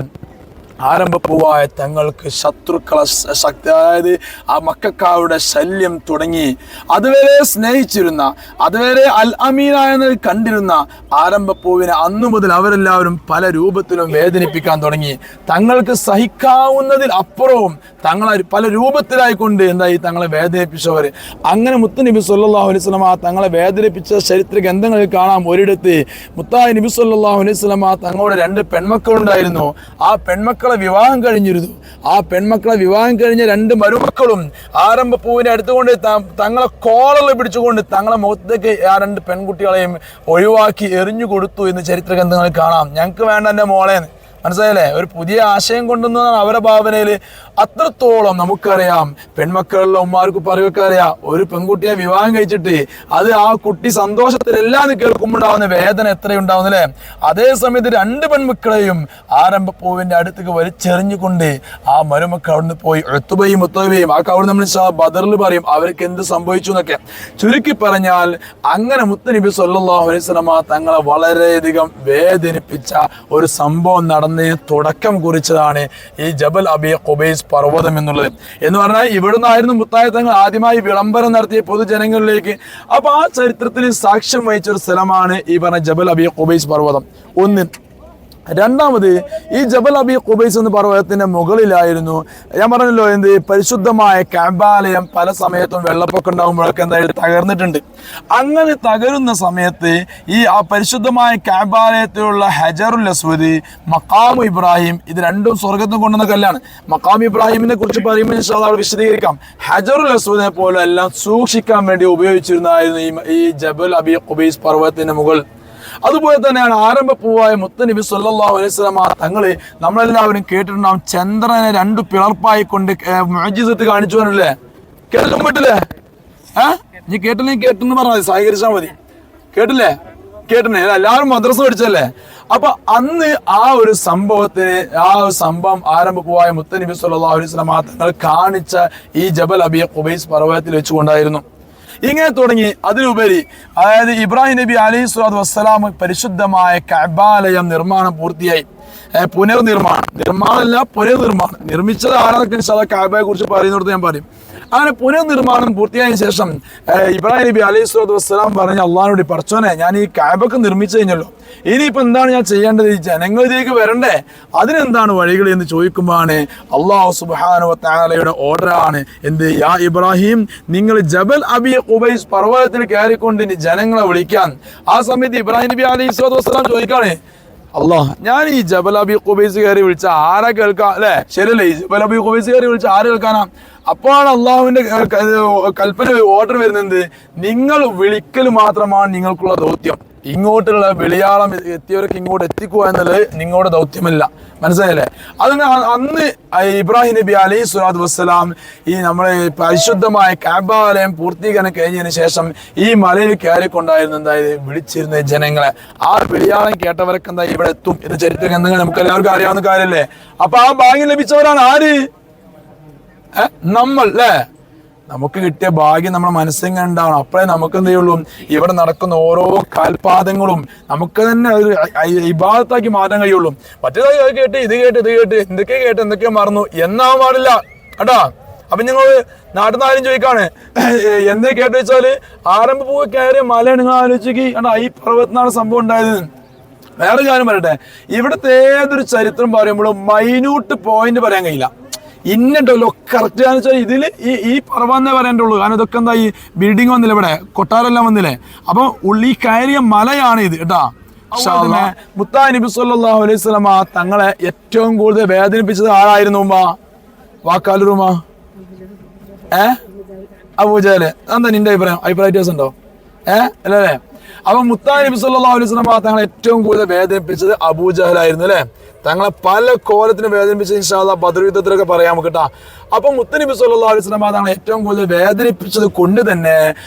ആരംഭപ്പൂവായ തങ്ങൾക്ക് ശത്രുക്കളെ ശക്തി, അതായത് ആ മക്കക്കാരുടെ ശല്യം തുടങ്ങി. അതുവരെ സ്നേഹിച്ചിരുന്ന, അതുവരെ അൽ അമീനായെന്ന് കണ്ടിരുന്ന ആരംഭപ്പൂവിനെ അന്നു മുതൽ അവരെല്ലാവരും പല രൂപത്തിലും വേദനിപ്പിക്കാൻ തുടങ്ങി. തങ്ങൾക്ക് സഹിക്കാവുന്നതിൽ അപ്പുറവും തങ്ങളെ പല രൂപത്തിലായിക്കൊണ്ട് എന്തായി തങ്ങളെ വേദനിപ്പിച്ചവർ. അങ്ങനെ മുത്തുനബി സല്ലല്ലാഹു അലൈഹി വസല്ലം തങ്ങളെ വേദനിപ്പിച്ച ചരിത്ര ഗ്രന്ഥങ്ങളിൽ കാണാം. ഒരിടത്ത് മുത്തായി നബി സല്ലല്ലാഹു അലൈഹി വസല്ലം തങ്ങളുടെ 2 പെൺമക്കളുണ്ടായിരുന്നു. ആ പെൺമക്കളെ വിവാഹം കഴിഞ്ഞിരുന്നു. ആ പെൺമക്കളെ വിവാഹം കഴിഞ്ഞ 2 മരുമക്കളും ആരംഭപ്പൂവിനെ അടുത്തുകൊണ്ട് തങ്ങളെ കോളറിൽ പിടിച്ചുകൊണ്ട് തങ്ങളെ മുഖത്തേക്ക് ആ 2 പെൺകുട്ടികളെയും ഒഴിവാക്കി എറിഞ്ഞു കൊടുത്തു എന്ന് ചരിത്ര ഗ്രന്ഥങ്ങളിൽ കാണാം. ഞങ്ങൾക്ക് വേണ്ട എൻ്റെ മോളേന്ന്, മനസ്സിലായില്ലേ? ഒരു പുതിയ ആശയം കൊണ്ടുവന്നതാണ് അവരുടെ ഭാവനയില്. അത്രത്തോളം നമുക്കറിയാം, പെൺമക്കളുള്ള ഉമ്മാർക്ക് പറയുകയൊക്കെ അറിയാം, ഒരു പെൺകുട്ടിയെ വിവാഹം കഴിച്ചിട്ട് അത് ആ കുട്ടി സന്തോഷത്തിലെല്ലാം കേൾക്കുമ്പോണ്ടാവുന്ന വേദന എത്രയുണ്ടാവുന്നല്ലേ. അതേ സമയത്ത് 2 പെൺമക്കളെയും ആരംഭപ്പൂവിന്റെ അടുത്തേക്ക് വലിച്ചെറിഞ്ഞുകൊണ്ട് ആ മരുമക്കൾ അവിടുന്ന് പോയി. ഉത്ബയും മുത്തബയും ആ കൗൾ നമ്മൾ ബദറിൽ പറയും അവർക്ക് എന്ത് സംഭവിച്ചു എന്നൊക്കെ. ചുരുക്കി പറഞ്ഞാൽ അങ്ങനെ മുത്തുനബി സല്ലല്ലാഹു അലൈഹി വസല്ലം തങ്ങളെ വളരെയധികം വേദനിപ്പിച്ച ഒരു സംഭവം നടന്നതിന് തുടക്കം കുറിച്ചതാണ് ഈ ജബൽ അബി ഖുബൈസ് പർവ്വതം എന്നുള്ളത്. എന്ന് പറഞ്ഞാൽ ഇവിടുന്നായിരുന്നു മുത്തായ തങ്ങൾ ആദ്യമായി വിളംബരം നടത്തിയ പൊതുജനങ്ങളിലേക്ക്. അപ്പൊ ആ ചരിത്രത്തിൽ സാക്ഷ്യം വഹിച്ച ഒരു സ്ഥലമാണ് ഈ പറഞ്ഞ ജബൽ അബി ഖുബൈസ് പർവ്വതം. ഒന്ന്. രണ്ടാമത്, ഈ ജബൽ അബി ഖുബൈസ് എന്ന പർവ്വതത്തിന്റെ മുകളിലായിരുന്നു ഞാൻ പറഞ്ഞല്ലോ എന്ത് പരിശുദ്ധമായ കഅബാലയം പല സമയത്തും വെള്ളപ്പൊക്കം ഉണ്ടാകുമ്പോഴൊക്കെ എന്തായാലും തകർന്നിട്ടുണ്ട്. അങ്ങനെ തകരുന്ന സമയത്ത് ഈ ആ പരിശുദ്ധമായ കഅബാലയത്തിലുള്ള ഹജറുൽ അസ്വദ്, മഖാമു ഇബ്രാഹിം, ഇത് രണ്ടും സ്വർഗത്തിൽ കൊണ്ടുവന്ന കല്ലാണ്. മഖാമു ഇബ്രാഹിമിനെ കുറിച്ച് പറയുമ്പോൾ ഇൻഷാ അല്ലാഹ് വിശദീകരിക്കാം. ഹജറുൽ അസ്വദിനെ പോലെ എല്ലാം സൂക്ഷിക്കാൻ വേണ്ടി ഉപയോഗിച്ചിരുന്നതായിരുന്നു ഈ ജബൽ അബി ഖുബൈസ് പർവ്വതത്തിന്റെ മുകൾ. അതുപോലെ തന്നെയാണ് ആരംഭപ്പൂവായ മുത്തുനബി സല്ലല്ലാഹു അലൈഹി വസല്ലം തങ്ങള് നമ്മളെല്ലാവരും കേട്ടിട്ടുണ്ടാവും, ചന്ദ്രനെ 2 പിളർപ്പായി കൊണ്ട് മുഅ്ജിസത്ത് കാണിച്ചു പറഞ്ഞില്ലേ? കേൾക്കാൻ പറ്റില്ലേ? നീ കേട്ടില്ലെങ്കിൽ കേട്ടെന്ന് പറഞ്ഞാൽ സഹകരിച്ചാൽ മതി. കേട്ടില്ലേ? കേട്ടില്ലേ? എല്ലാവരും മദ്രസ പഠിച്ചല്ലേ? അപ്പൊ അന്ന് ആ ഒരു സംഭവം ആരംഭപ്പൂവായ മുത്തുനബി സല്ലല്ലാഹു അലൈഹി വസല്ലം തങ്ങൾ കാണിച്ച ഈ ജബൽ അബി ഖുബൈസ് പർവ്വതത്തിൽ വെച്ചുകൊണ്ടായിരുന്നു. ഇങ്ങനെ തുടങ്ങി. അതിലുപരി അതായത് ഇബ്രാഹിം നബി അലൈഹി സ്വലാത്തു വസ്സലാം പരിശുദ്ധമായ കഅബാലയം നിർമ്മാണം പൂർത്തിയായി. പുനർനിർമ്മാണം നിർമ്മിച്ചത് ആരാധന കഅബയെ കുറിച്ച് പറയുന്നിടത്ത് ഞാൻ പറയും. അങ്ങനെ പുനർനിർമ്മാണം പൂർത്തിയായതിനു ശേഷം ഇബ്രാഹിം നബി അലൈഹി സ്വലാത്തു വസ്സലാം പറഞ്ഞ അള്ളാഹിനോട്, പടച്ചോനെ ഞാൻ ഈ കഅബക്ക് നിർമ്മിച്ചു കഴിഞ്ഞല്ലോ, ഇനിയിപ്പോ എന്താണ് ഞാൻ ചെയ്യേണ്ടത്? ഈ ജനങ്ങൾ ഇതിലേക്ക് വരണ്ടേ, അതിനെന്താണ് വഴികൾ എന്ന് ചോദിക്കുമ്പോഴാണ് അള്ളാഹു സുബ്ഹാനഹു വ തആലയുടെ ഓർഡറാണ് എന്ത്, യാ ഇബ്രാഹിം, നിങ്ങൾ ജബൽ അബി ഖുബൈസ് പർവ്വതത്തിൽ കയറിക്കൊണ്ട് ഇനി ജനങ്ങളെ വിളിക്കാൻ. ആ സമയത്ത് ഇബ്രാഹിം നബി അലൈഹി സ്വലാത്തു വസ്സലാം ചോദിക്കാണ്, അള്ളാഹ് ഞാൻ ഈ ജബൽ അബി ഖുബൈസ് കയറി വിളിച്ച ആരാ കേൾക്കാം അല്ലെ? ശരിയല്ലേ? ഈ ജബൽ അബി ഖുബൈസ് കയറി വിളിച്ച ആര് കേൾക്കാനാ? അപ്പോഴാണ് അള്ളാഹുവിന്റെ കൽപ്പന ഓർഡർ വരുന്നത്, നിങ്ങൾ വിളിക്കൽ മാത്രമാണ് നിങ്ങൾക്കുള്ള ദൗത്യം. ഇങ്ങോട്ടുള്ള വിളിയാളം എത്തിയവർക്ക് ഇങ്ങോട്ട് എത്തിക്കുക എന്നുള്ളത് നിങ്ങളുടെ ദൗത്യമല്ല. മനസ്സിലായില്ലേ? അതിന് അന്ന് ഇബ്രാഹിം നബി അലൈഹി സ്വലാത്തു വസ്സലാം ഈ നമ്മളെ പരിശുദ്ധമായ കഅബാലയം പൂർത്തീകരണം കഴിഞ്ഞതിന് ശേഷം ഈ മലയിൽ കയറിക്കൊണ്ടായിരുന്നു എന്തായത് വിളിച്ചിരുന്ന ജനങ്ങളെ. ആ വിളിയാളം കേട്ടവരൊക്കെ എന്താ ഇവിടെ എത്തും എന്ന് ചരിത്ര ഗ്രന്ഥങ്ങൾ നമുക്ക് എല്ലാവർക്കും അറിയാവുന്ന കാര്യമല്ലേ? അപ്പൊ ആ ഭാഗ്യം ലഭിച്ചവരാണ് ആര്? നമ്മൾ അല്ലേ? നമുക്ക് കിട്ടിയ ഭാഗ്യം നമ്മുടെ മനസ്സിങ്ങനെ ഉണ്ടാവണം. അപ്പോഴേ നമുക്ക് എന്ത് ചെയ്യുള്ളൂ, ഇവിടെ നടക്കുന്ന ഓരോ കാൽപാദങ്ങളും നമുക്ക് തന്നെ ഒരു ഇബാദത്താക്കി മാറ്റാൻ കഴിയുള്ളൂ. മറ്റേതായി അത് കേട്ട് ഇത് കേട്ട് എന്തൊക്കെ മറന്നു എന്നാവാൻ പാടില്ല കേട്ടോ. അപ്പൊ നിങ്ങൾ നാട്ടിൽ നിന്ന് ആരും ചോദിക്കാണ് എന്തേ കേട്ട് വെച്ചാല് ആരംഭ പൂവ് കയറിയ മലയാണ്. നിങ്ങൾ ആലോചിക്ക് ഈ പർവ്വതത്തിനാണ് സംഭവം ഉണ്ടായത്. വേറെ കാര്യം പറയട്ടെ, ഇവിടുത്തെ ഏതൊരു ചരിത്രം പറയുമ്പോഴും മൈന്യൂട്ട് പോയിന്റ് പറയാൻ കഴിയില്ല. ഇന്നുണ്ടല്ലോ കറക്റ്റ് ആണെന്ന് വെച്ചാൽ ഇതിൽ ഈ പർവ്വതന്നേ പറയേണ്ടുള്ളൂ. കാരണം ഇതൊക്കെ എന്താ ഈ ബിൽഡിംഗ് വന്നില്ല, ഇവിടെ കൊട്ടാരെല്ലാം വന്നില്ലേ. അപ്പൊ ഉള്ളി കയറിയ മലയാണ് ഇത് കേട്ടാ. മുത്താ നബി സല്ലല്ലാഹു അലൈഹി വസല്ലമ തങ്ങളെ ഏറ്റവും കൂടുതൽ വേദനിപ്പിച്ചത് ആരായിരുന്നു? വാക്കാലുറുമ അബൂജഹൽ. എന്താ നിന്റെ അഭിപ്രായ വ്യത്യാസം ഉണ്ടോ? അല്ലേ? അപ്പൊ മുത്താ നബി സല്ലല്ലാഹു അലൈഹി വസല്ലമ തങ്ങളെ ഏറ്റവും കൂടുതൽ വേദനിപ്പിച്ചത് അബൂജഹലായിരുന്നു അല്ലെ. തങ്ങളെ പല കോലത്തിന് വേദനിപ്പിച്ചത് ഇൻഷാ അല്ലാഹ് ബദർ യുദ്ധത്തിലൊക്കെ പറയാം കേട്ടാ. അപ്പൊ മുത്തനബി സല്ലല്ലാഹു അലൈഹി വസല്ലമ തങ്ങളെ ഏറ്റവും കൂടുതൽ വേദനിപ്പിച്ചത് കൊണ്ട് തന്നെ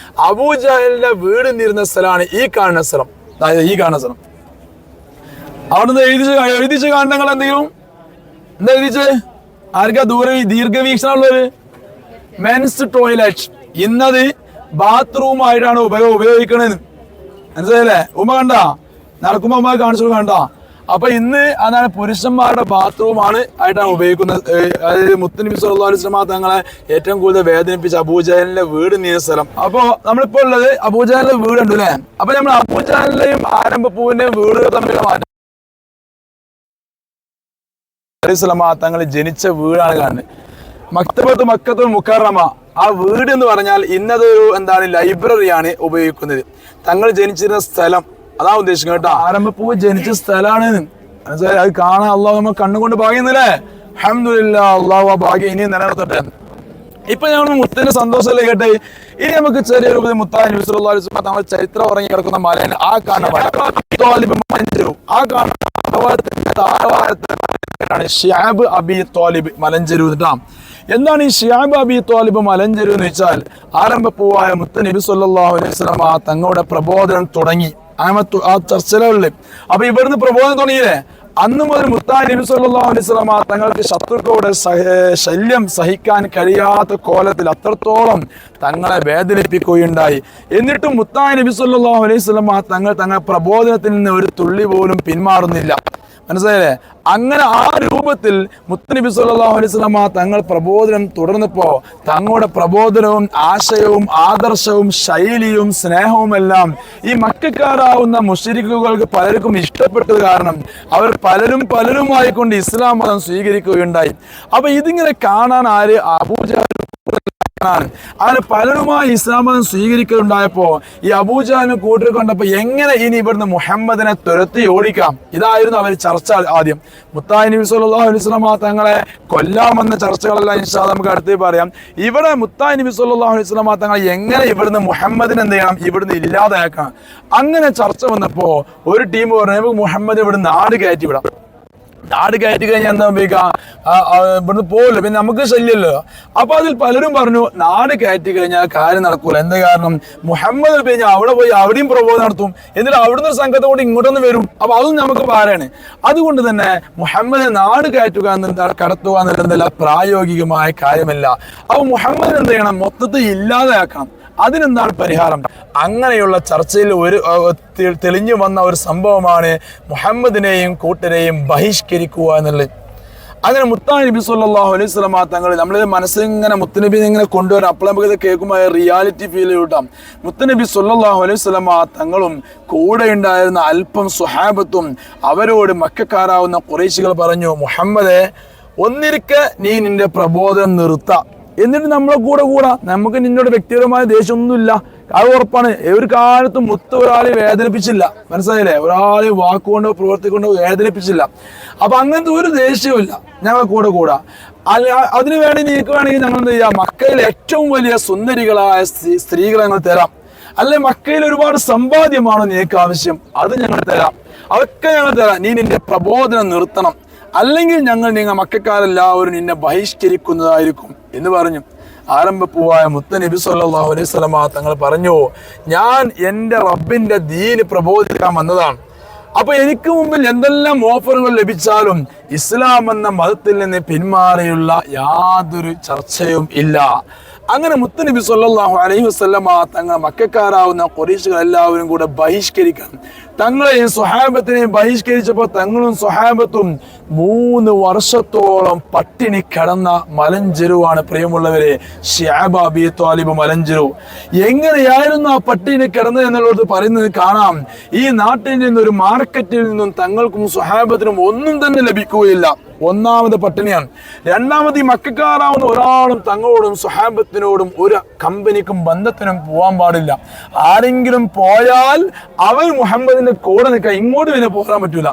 അബൂജഹലിന്റെ വീട് നിന്നിരുന്ന സ്ഥലമാണ് ഈ കാണുന്ന സ്ഥലം. അതായത് ഈ കാണുന്ന സ്ഥലം. അവിടുന്ന് എഴുതിച്ച് കാണങ്ങൾ എന്തെങ്കിലും എന്താ എഴുതിച്ച്? ആർക്കാ ദീർഘവീക്ഷണമുള്ളവര്? Men's toilet. ഇന്നത് ബാത്റൂം ആയിട്ടാണ് ഉപയോഗിക്കണത്. മനസ്സിലായില്ലേ? ഉമ്മ കണ്ട നടക്കുമ്പോ ഉമ്മ കാണിച്ചു കണ്ട. അപ്പൊ ഇന്ന് അതാണ് പുരുഷന്മാരുടെ ബാത്റൂം ആയിട്ടാണ് ഉപയോഗിക്കുന്നത്. അതായത് മുത്തനബി സല്ലല്ലാഹു അലൈഹി വസല്ലമ തങ്ങളെ ഏറ്റവും കൂടുതൽ വേദനിപ്പിച്ച അബൂജഹലിന്റെ വീട് നീന്ന സ്ഥലം. അപ്പൊ നമ്മളിപ്പോ ഉള്ളത് അബൂജഹലിന്റെ വീട് ഉണ്ട് അല്ലെ. അപ്പൊ നമ്മൾ അബൂജഹലിന്റെയും ആരംഭപ്പൂവിന്റെയും വീടുകൾ തമ്മിലുള്ള മാറ്റം തങ്ങൾ ജനിച്ച വീടാണ് കാണുന്നത്. മക്കത്തുൽ മുക്കറമ. ആ വീട് എന്ന് പറഞ്ഞാൽ ഇന്നതൊരു ലൈബ്രറിയാണ് ഉപയോഗിക്കുന്നത്. തങ്ങൾ ജനിച്ചിരുന്ന സ്ഥലം അതാ ഉദ്ദേശിക്കുന്നത് കേട്ടോ. ആരംഭപ്പൂവ് ജനിച്ച സ്ഥലമാണ്. മനസ്സിലായി? അത് കാണാൻ അള്ളാഹു നമ്മൾ കണ്ണുകൊണ്ട് ഭാഗ്യുന്നില്ലേ? അൽഹംദുലില്ലാഹ്. അള്ളാഹു ആ ഭാഗ്യം ഇനി നിലനിർത്തട്ടെ. ഇപ്പൊ ഞങ്ങൾ മുത്തിന്റെ സന്തോഷമല്ലേ കേട്ടെ. ഇനി നമുക്ക് ചെറിയൊരു മുത്താ നബി സല്ലല്ലാഹു അലൈഹി വസല്ലം തങ്ങൾ ചരിത്രം ഉറങ്ങി കിടക്കുന്ന മലയാണ് ആ കാണുന്ന മല. ആ കാണുന്ന ശിഅബ് അബി ത്വാലിബ് മലഞ്ചെരുവ് കേട്ടോ. എന്താണ് ഈ ശിഅബ് അബി ത്വാലിബ് മലഞ്ചെരുവ് എന്ന് വെച്ചാൽ ആരംഭപ്പൂവായ മുത്തനബി സല്ലല്ലാഹു അലൈഹി വസല്ലം തങ്ങളുടെ പ്രബോധനം തുടങ്ങി ആ ചർച്ചകളില്. അപ്പൊ ഇവിടുന്ന് പ്രബോധനം തുടങ്ങിയില്ലേ, അന്ന് മുതൽ മുത്താ നബി സല്ലല്ലാഹു അലൈഹി വസല്ലം തങ്ങൾക്ക് ശത്രുക്കളുടെ ശല്യം സഹിക്കാൻ കഴിയാത്ത കോലത്തിൽ അത്രത്തോളം തങ്ങളെ വേദനിപ്പിക്കുകയുണ്ടായി. എന്നിട്ടും മുത്താ നബി സല്ലല്ലാഹു അലൈഹി വസല്ലം തങ്ങളുടെ പ്രബോധനത്തിൽ നിന്ന് ഒരു തുള്ളി പോലും പിന്മാറുന്നില്ല. മനസ്സിലായില്ലേ? അങ്ങനെ ആ രൂപത്തിൽ മുത്തനബി സല്ലല്ലാഹു അലൈഹി വസല്ലം തങ്ങൾ പ്രബോധനം തുടർന്നപ്പോ തങ്ങളുടെ പ്രബോധനവും ആശയവും ആദർശവും ശൈലിയും സ്നേഹവും എല്ലാം ഈ മക്കക്കാരാവുന്ന മുശ്രിക്കുകൾക്ക് പലർക്കും ഇഷ്ടപ്പെട്ടത് കാരണം അവർ പലരുമായിക്കൊണ്ട് ഇസ്ലാം മതം സ്വീകരിക്കുകയുണ്ടായി. അപ്പൊ ഇതിങ്ങനെ കാണാൻ ആര്? അബൂജഹൽ. അങ്ങനെ പലരുമായി ഇസ്ലാം മതം സ്വീകരിക്കുകയുണ്ടായപ്പോ ഈ അബൂജഹലിനെ കൂട്ടി കൊണ്ടപ്പോ എങ്ങനെ ഇനി ഇവിടുന്ന് മുഹമ്മദിനെ തുരത്തി ഓടിക്കാം, ഇതായിരുന്നു അവർ ചർച്ച. ആദ്യം മുത്താ നബി സല്ലല്ലാഹു അലൈഹി വസല്ലം തങ്ങളെ കൊല്ലാമെന്ന ചർച്ചകളെല്ലാം ഇൻഷാ അല്ലാഹ് നമുക്ക് അടുത്ത് പറയാം. ഇവിടെ മുത്താ നബി സല്ലല്ലാഹു അലൈഹി വസല്ലം തങ്ങളെ എങ്ങനെ ഇവിടുന്ന് മുഹമ്മദിനെ എന്ത് ചെയ്യണം, ഇവിടുന്ന് ഇല്ലാതാക്കാം. അങ്ങനെ ചർച്ച വന്നപ്പോ ഒരു ടീം പറഞ്ഞു നമുക്ക് മുഹമ്മദ് ഇവിടെ നാട് കയറ്റി വിടാം. നാട് കയറ്റി കഴിഞ്ഞാൽ എന്താ ഉപയോഗിക്കാം, ഇവിടുന്ന് പോകില്ല, പിന്നെ നമുക്ക് ശല്യമല്ലോ. അപ്പൊ അതിൽ പലരും പറഞ്ഞു നാട് കയറ്റി കഴിഞ്ഞാൽ കാര്യം നടക്കൂല. എന്താ കാരണം? മുഹമ്മദ് കഴിഞ്ഞാൽ അവിടെ പോയി അവിടെയും പ്രബോധനം നടത്തും, എന്നിട്ട് അവിടുന്ന് ഒരു സംഘത്തെ കൂടി ഇങ്ങോട്ടൊന്ന് വരും. അപ്പൊ അതും നമുക്ക് ഭാരമാണ്. അതുകൊണ്ട് തന്നെ മുഹമ്മദ് നാട് കയറ്റുക കടത്തുക എന്നുള്ളതല്ല പ്രായോഗികമായ കാര്യമല്ല. അപ്പൊ മുഹമ്മദ് എന്ത് ചെയ്യണം, മൊത്തത്തിൽ ഇല്ലാതെയാക്കണം. അതിനെന്താണ് പരിഹാരം? അങ്ങനെയുള്ള ചർച്ചയിൽ തെളിഞ്ഞു വന്ന ഒരു സംഭവമാണ് മുഹമ്മദിനെയും കൂട്ടരെയും ബഹിഷ്കരിക്കുക എന്നുള്ളത്. അങ്ങനെ മുത്താ നബി സല്ലല്ലാഹു അലൈഹി വസല്ലം തങ്ങൾ നമ്മളിത് മനസ്സിലിങ്ങനെ മുത്തനബി ഇങ്ങനെ കൊണ്ടുവരാം. അപ്പോൾ നമുക്ക് ഇത് കേൾക്കുമ്പോൾ റിയാലിറ്റി ഫീൽ കിട്ടാം. മുത്തനബി സല്ലല്ലാഹു അലൈഹി വസല്ലം തങ്ങളും കൂടെ ഉണ്ടായിരുന്ന അല്പം സ്വഹാബത്തും അവരോട് മക്കക്കാരാവുന്ന ഖുറൈശികൾ പറഞ്ഞു, മുഹമ്മദേ ഒന്നിരിക്കെ നീ നിന്റെ പ്രബോധനം നിർത്താം, എന്നിട്ട് നമ്മളെ കൂടെ നമുക്ക് നിന്നോട് വ്യക്തിപരമായ ദേഷ്യമൊന്നുമില്ല, അത് ഉറപ്പാണ്. ഒരു കാലത്തും മുത്ത് ഒരാളെ വേദനിപ്പിച്ചില്ല. മനസ്സിലായില്ലേ? ഒരാളെ വാക്കുകൊണ്ടോ പ്രവർത്തിക്കൊണ്ടോ വേദനിപ്പിച്ചില്ല. അപ്പൊ അങ്ങനത്തെ ഒരു ദേഷ്യമില്ല, ഞങ്ങളെ കൂടെ അല്ല. അതിനു വേണ്ടി നിങ്ങൾക്ക് വേണമെങ്കിൽ ഞങ്ങൾ എന്ത് ചെയ്യാം, മക്കയിൽ ഏറ്റവും വലിയ സുന്ദരികളായ സ്ത്രീകളെ ഞങ്ങൾ തരാം. അല്ലെ മക്കയിൽ ഒരുപാട് സമ്പാദ്യമാണോ നിനക്ക് ആവശ്യം, അത് ഞങ്ങൾ തരാം, അതൊക്കെ ഞങ്ങൾ തരാം. നീ നിന്റെ പ്രബോധനം നിർത്തണം, അല്ലെങ്കിൽ നിങ്ങൾ മക്കക്കാരെല്ലാവരും നിന്നെ ബഹിഷ്കരിക്കുന്നതായിരിക്കും എന്ന് പറഞ്ഞു. ആരംഭപ്പൂവായ മുത്തനബി സല്ലല്ലാഹു അലൈഹി വസല്ലം തങ്ങൾ പറഞ്ഞു, ഞാൻ എൻ്റെ റബ്ബിന്റെ ദീന് പ്രബോധിക്കാൻ വന്നതാണ്. അപ്പൊ എനിക്ക് മുമ്പിൽ എന്തെല്ലാം ഓഫറുകൾ ലഭിച്ചാലും ഇസ്ലാം എന്ന മതത്തിൽ നിന്ന് പിന്മാറിയുള്ള യാതൊരു ചർച്ചയും ഇല്ല. അങ്ങനെ മുത്തുനബി സല്ലല്ലാഹു അലൈഹി വസല്ലമ തങ്ങൾ മക്കക്കാരാവുന്ന ഖുറൈശികൾ എല്ലാവരും കൂടെ ബഹിഷ്കരിക്കണം. തങ്ങളെയും സ്വഹാബത്തിനെയും ബഹിഷ്കരിച്ചപ്പോൾ തങ്ങളും സ്വഹാബത്തും 3 വർഷത്തോളം പട്ടിണി കിടന്ന മലഞ്ചെരുവാണ് പ്രിയമുള്ളവരെ ശിഅബ് അബീ ത്വാലിബ് മലഞ്ചെരുവ്. എങ്ങനെയായിരുന്നു ആ പട്ടിണി കിടന്നത് എന്നുള്ളത് പറയുന്നത് കാണാം. ഈ നാട്ടിൽ നിന്നൊരു മാർക്കറ്റിൽ നിന്നും തങ്ങൾക്കും സ്വഹാബത്തിനും ഒന്നും തന്നെ ലഭിക്കുകയില്ല. ഒന്നാമത് പട്ടിണിയാണ്. രണ്ടാമത് ഈ മക്കക്കാരാവുന്ന ഒരാളും തങ്ങളോടും സ്വഹാബത്തിനോടും ഒരു കമ്പനിക്കും ബന്ധത്തിനും പോകാൻ പാടില്ല. ആരെങ്കിലും പോയാൽ അവർ മുഹമ്മദിന്റെ കൂടെ നിൽക്കാൻ, ഇങ്ങോട്ട് പിന്നെ പോകാൻ പറ്റൂല.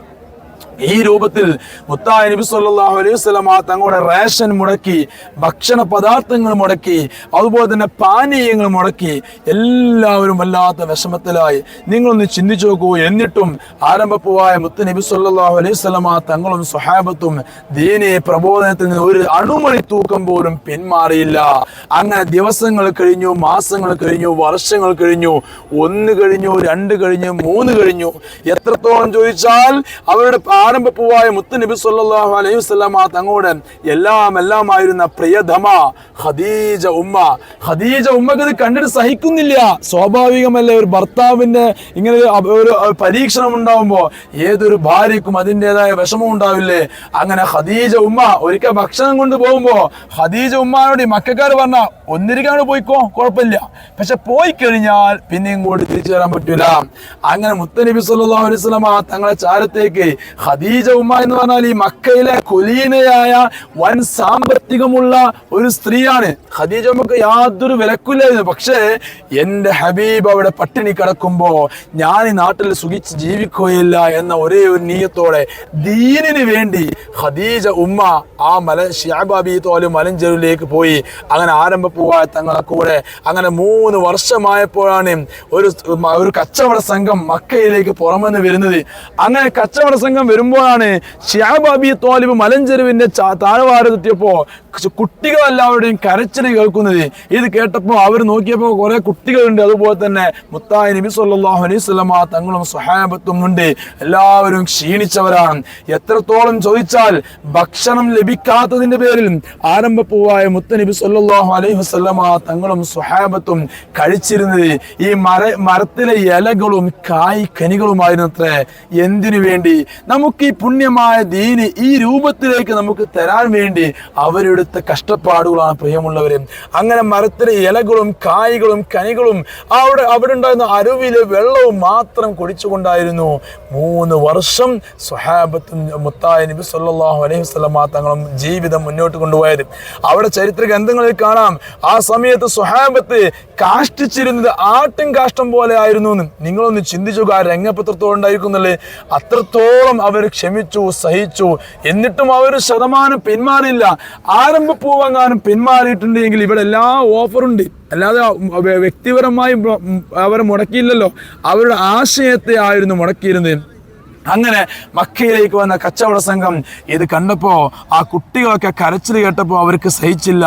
ഈ രൂപത്തിൽ മുത്തായ നബി സല്ലല്ലാഹു അലൈഹി വസല്ലം തങ്ങളുടെ റേഷൻ മുടക്കി, ഭക്ഷണ പദാർത്ഥങ്ങൾ മുടക്കി, അതുപോലെ തന്നെ പാനീയങ്ങൾ മുടക്കി. എല്ലാവരും വല്ലാത്ത വിഷമത്തിലായി. നിങ്ങളൊന്ന് ചിന്തിച്ചു നോക്കൂ. എന്നിട്ടും ആരംഭപ്പുവായ മുത്ത് നബി സല്ലല്ലാഹു അലൈഹി വസല്ലം തങ്ങളും സ്വഹാബത്തും ദീനീ പ്രബോധനത്തിൽ നിന്ന് ഒരു അണുമണി തൂക്കം പോലും പിന്മാറിയില്ല. അങ്ങനെ ദിവസങ്ങൾ കഴിഞ്ഞു, മാസങ്ങൾ കഴിഞ്ഞു, വർഷങ്ങൾ കഴിഞ്ഞു. 1 കഴിഞ്ഞു, 2 കഴിഞ്ഞു, 3 കഴിഞ്ഞു. എത്രത്തോളം ചോദിച്ചാൽ അവരുടെ ആരംഭപ്പൂവായ മുത്ത് നബി സല്ലല്ലാഹു അലൈഹി വസല്ലം തങ്ങളുടെ എല്ലാമായിരുന്ന പ്രിയതമ ഖദീജ ഉമ്മക്ക് ഇത് കണ്ടിട്ട് സഹിക്കുന്നില്ല. സ്വാഭാവികമല്ലേ, ഒരു ഭർത്താവിന്റെ ഇങ്ങനെ ഒരു പരീക്ഷണം ഉണ്ടാവുമ്പോ ഏതൊരു ഭാര്യക്കും അതിൻ്റെതായ വിഷമം ഉണ്ടാവില്ലേ? അങ്ങനെ ഖദീജ ഉമ്മ ഒരിക്കൽ ഭക്ഷണം കൊണ്ട് പോകുമ്പോ ഖദീജ ഉമ്മാനോട് ഈ മക്കാർ പറഞ്ഞ ഒന്നിരിക്കാണ്ട് പോയിക്കോ, കുഴപ്പമില്ല, പക്ഷെ പോയി കഴിഞ്ഞാൽ പിന്നെ ഇങ്ങോട്ട് തിരിച്ചു വരാൻ പറ്റൂല. അങ്ങനെ മുത്ത് നബി സല്ലല്ലാഹു അലൈഹി വസല്ലം തങ്ങളെ ചാരത്തേക്ക് ഖദീജ ഉമ്മ എന്ന് പറഞ്ഞാൽ ഈ മക്കയിലെ കുലീനയായ വൻ സാമ്പത്തികമുള്ള ഒരു സ്ത്രീയാണ്. ഖദീജ ഉമ്മക്ക് യാതൊരു വിലക്കില്ലായിരുന്നു. പക്ഷേ എന്റെ ഹബീബ് അവിടെ പട്ടിണി കിടക്കുമ്പോ ഞാൻ ഈ നാട്ടിൽ സുഖിച്ച് ജീവിക്കുകയില്ല എന്ന ഒരേ ഒരു നീയത്തോടെ ദീനിന് വേണ്ടി ഖദീജ ഉമ്മ ആ ശിഅബ് അബീ ത്വാലിബ് മലഞ്ചെരുവിലേക്ക് പോയി. അങ്ങനെ ആരംഭപ്പൂവായ തങ്ങളെ കൂടെ അങ്ങനെ 3 വർഷമായപ്പോഴാണ് ഒരു കച്ചവട സംഘം മക്കയിലേക്ക് പുറമെന്ന് വരുന്നത്. അങ്ങനെ കച്ചവട സംഘം വരുമ്പോഴാണ് ശിഅബ് അബീ ത്വാലിബ് മലഞ്ചെരുവിന്റെ താഴ്വാരത്തെത്തിയപ്പോ കുട്ടികളെല്ലാവരുടെയും കരച്ചിൽ കേൾക്കുന്നത്. ഇത് കേട്ടപ്പോൾ അവർ നോക്കിയപ്പോൾ കുറെ കുട്ടികളുണ്ട്. അതുപോലെ തന്നെ മുത്തായ നബി സല്ലല്ലാഹു അലൈഹി വസല്ലം തങ്ങളും സ്വഹാബത്തും ഉണ്ട്. എല്ലാവരും ക്ഷീണിച്ചവരാണ്. എത്രത്തോളം ചോദിച്ചാൽ ഭക്ഷണം ലഭിക്കാത്തതിന്റെ പേരിൽ ആരംഭപ്പൂവായ മുത്ത് നബി സല്ലല്ലാഹു അലൈഹി വസല്ലം തങ്ങളും സ്വഹാബത്തും കഴിച്ചിരുന്നത് ഈ മരത്തിലെ ഇലകളും കനികളുമായിരുന്നു അത്രേ. എന്തിനു വേണ്ടി? നമുക്ക് ഈ പുണ്യമായ ദീന് ഈ രൂപത്തിലേക്ക് നമുക്ക് തരാൻ വേണ്ടി അവരെടുത്ത കഷ്ടപ്പാടുകളാണ് പ്രിയമുള്ളവരെ. അങ്ങനെ മരത്തിലെ ഇലകളും കായ്കളും കനികളും അവിടെ ഉണ്ടായിരുന്ന അരുവിലെ വെള്ളവും മാത്രം കുടിച്ചുകൊണ്ടായിരുന്നു 3 വർഷം സ്വഹാബത്തും മുത്തായ നബി സല്ലല്ലാഹു അലൈഹി വസല്ലം തങ്ങളും ജീവിതം മുന്നോട്ട് കൊണ്ടുപോയത്. അവിടെ ചരിത്ര ഗ്രന്ഥങ്ങളിൽ കാണാം, ആ സമയത്ത് സ്വഹാബത്ത് കാഷ്ടിച്ചിരുന്നത് ആട്ടും കാഷ്ടം പോലെ ആയിരുന്നു. നിങ്ങളൊന്ന് ചിന്തിച്ചു, ആ രംഗപത്രത്തോളം ഉണ്ടായിരിക്കുന്നുള്ളേ. അത്രത്തോളം അവർ ക്ഷമിച്ചു, സഹിച്ചു. എന്നിട്ടും അവർ ശതമാനം പിന്മാറിയില്ല. ആരംഭപ്പൂവെങ്ങാനും പിന്മാറിയിട്ടുണ്ടെങ്കിൽ ഇവിടെ എല്ലാ ഓഫറുണ്ട്. അല്ലാതെ വ്യക്തിപരമായി അവർ മുടക്കിയില്ലല്ലോ, അവരുടെ ആശയത്തെ ആയിരുന്നു മുടക്കിയിരുന്നത്. അങ്ങനെ മക്കയിലേക്ക് വന്ന കച്ചവട സംഘം ഇത് കണ്ടപ്പോ ആ കുട്ടികളൊക്കെ കരച്ചിൽ കേട്ടപ്പോൾ അവർക്ക് സഹിച്ചില്ല.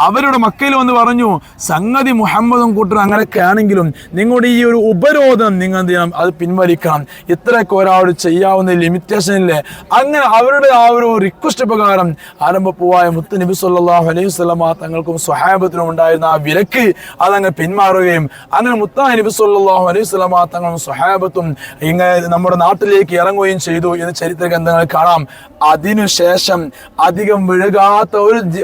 അവരുടെ മക്കയിൽ വന്ന് പറഞ്ഞു, സംഗതി മുഹമ്മദും കൂട്ടരും അങ്ങനെയൊക്കെ ആണെങ്കിലും നിങ്ങളുടെ ഈ ഒരു ഉപരോധം നിങ്ങൾ എന്ത് ചെയ്യണം, അത് പിൻവലിക്കണം. ഇത്രയൊക്കെ ഒരാളോട് ചെയ്യാവുന്ന ലിമിറ്റേഷൻ ഇല്ലേ? അങ്ങനെ അവരുടെ ആ ഒരു റിക്വസ്റ്റ് പ്രകാരം ആരംഭപ്പൂവായ മുത്ത് നബി സല്ലല്ലാഹു അലൈഹി വസല്ലം തങ്ങൾക്കും സ്വഹാബത്തിനും ഉണ്ടായിരുന്ന ആ വിലക്ക് അതങ്ങ് പിന്മാറുകയും അങ്ങനെ മുത്തായ നബി സല്ലല്ലാഹു അലൈഹി വസല്ലം തങ്ങളും സ്വഹാബത്തും ഇങ്ങനെ നമ്മുടെ നാട്ടിലേക്ക് ഇറങ്ങുകയും ചെയ്തു എന്ന് ചരിത്ര ഗ്രന്ഥങ്ങളിൽ കാണാം. അതിനുശേഷം അധികം വിഴുകാത്ത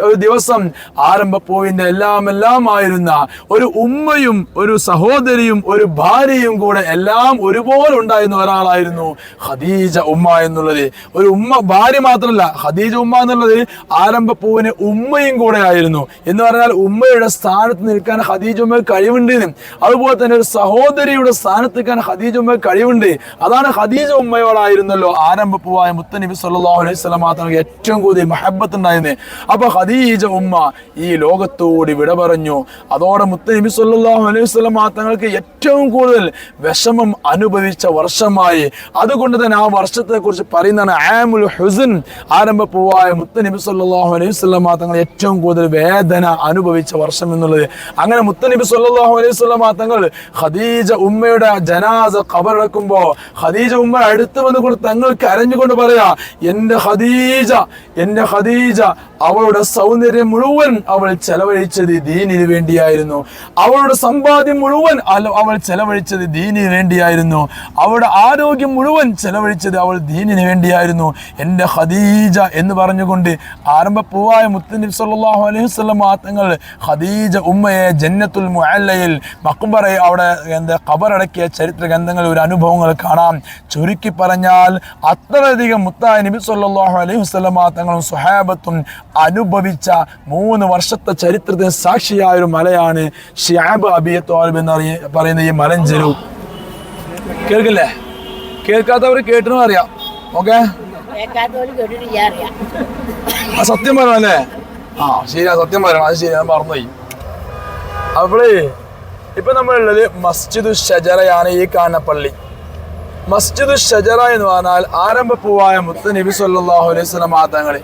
ഒരു ദിവസം ആരംഭപ്പൂവിന്റെ എല്ലാമായിരുന്ന ഒരു ഉമ്മയും ഒരു സഹോദരിയും ഒരു ഭാര്യയും കൂടെ എല്ലാം ഒരുപോലെ ഉണ്ടായിരുന്ന ഒരാളായിരുന്നു ഖദീജ ഉമ്മ എന്നുള്ളത്. ഒരു ഉമ്മ, ഭാര്യ മാത്രമല്ല, ഖദീജ ഉമ്മ എന്നുള്ളത് ആരംഭപ്പൂവിന് ഉമ്മയും കൂടെ ആയിരുന്നു. എന്ന് പറഞ്ഞാൽ ഉമ്മയുടെ സ്ഥാനത്ത് നിൽക്കാൻ ഖദീജ ഉമ്മക്ക് കഴിവുണ്ട്. അതുപോലെ തന്നെ ഒരു സഹോദരിയുടെ സ്ഥാനത്ത് നിൽക്കാൻ ഖദീജ ഉമ്മക്ക് കഴിവുണ്ട്. അതാണ് ഖദീജ ഉമ്മയോടായിരുന്നല്ലോ ആരംഭപ്പൂവായ മുത്ത് നബി സല്ലല്ലാഹു അലൈഹി വസല്ലം തങ്ങൾക്ക് ഏറ്റവും കൂടുതൽ മഹബത്ത് ഉണ്ടായിരുന്നത്. അപ്പൊ ഖദീജ ഉമ്മ ഈ ലോകത്തോട് വിട പറഞ്ഞു. അതോടെ മുത്ത് നബി സല്ലല്ലാഹു അലൈഹി വസല്ലം തങ്ങൾക്ക് ഏറ്റവും കൂടുതൽ വിഷമം അനുഭവിച്ച വർഷമായി. അതുകൊണ്ട് തന്നെ ആ വർഷത്തെ കുറിച്ച് പറയുന്നതാണ് ആമുൽ ഹുസ്ൻ. ആരംഭപ്പൂവായ മുത്ത് നബി സല്ലല്ലാഹു അലൈഹി വസല്ലം തങ്ങൾ ഏറ്റവും കൂടുതൽ വേദന അനുഭവിച്ച വർഷം എന്നുള്ളത്. അങ്ങനെ മുത്ത് നബി സല്ലല്ലാഹു അലൈഹി വസല്ലം തങ്ങൾ ഖദീജ ഉമ്മയുടെ ജനാസ ഖബറടക്കുമ്പോ ഖദീജ ഉമ്മ അടുത്ത് അടുത്ത് വന്നുകൊണ്ട് തങ്ങൾ കരഞ്ഞുകൊണ്ട് പറയാ, എന്റെ ഖദീജ അവളുടെ സൗന്ദര്യം മുഴുവൻ അവൾ ചെലവഴിച്ചത് ദീനിന് വേണ്ടിയായിരുന്നു. അവളുടെ സമ്പാദ്യം മുഴുവൻ അവൾ ചെലവഴിച്ചത് ദീനിന് വേണ്ടിയായിരുന്നു. അവളുടെ ആരോഗ്യം മുഴുവൻ ചെലവഴിച്ചത് അവൾ ദീനിന് വേണ്ടിയായിരുന്നു. എന്റെ ഖദീജ എന്ന് പറഞ്ഞുകൊണ്ട് ആരംഭപ്പൂവായ മുത്തുനബി സല്ലല്ലാഹു അലൈഹി വസല്ലം തങ്ങൾ ഖദീജ ഉമ്മയെ ജന്നത്തുൽ മുഅല്ലയിൽ മഖ്ബറയെ അവിടെ ഖബറടക്കിയ ചരിത്ര ഗ്രന്ഥങ്ങളിൽ ഒരു അനുഭവങ്ങൾ കാണാം. ചുരുക്കി പറഞ്ഞാൽ അത്രയധികം മുത്തായ നബി സല്ലല്ലാഹു അലൈഹി വസല്ലം തങ്ങളും സ്വഹാബത്തും അനുഭവിച്ച 3 വർഷത്തെ ചരിത്രത്തിന് സാക്ഷിയായ ഒരു മലയാണ് ശിഅബ് അബീ ത്വാലിബ് എന്ന് പറയുന്ന ഈ മലഞ്ചെരു. കേൾക്കില്ലേ? കേൾക്കാത്തവർ കേട്ടിനും അറിയാം. ഓക്കെ, സത്യം പറയണം അല്ലേ? ശരിയാ, സത്യം പറയണം. അത് ശരി, ഞാൻ മറന്നുപോയി. അപ്പോളേ ഇപ്പൊ നമ്മളുള്ളത് മസ്ജിദു ഷജറയാണ്. ഈ കാണുന്ന പള്ളി മസ്ജിദു ഷജറ എന്ന് പറഞ്ഞാൽ ആരംഭപ്പൂവായ മുത്ത് നബി സല്ലല്ലാഹു അലൈഹി വസല്ലം തങ്ങൾ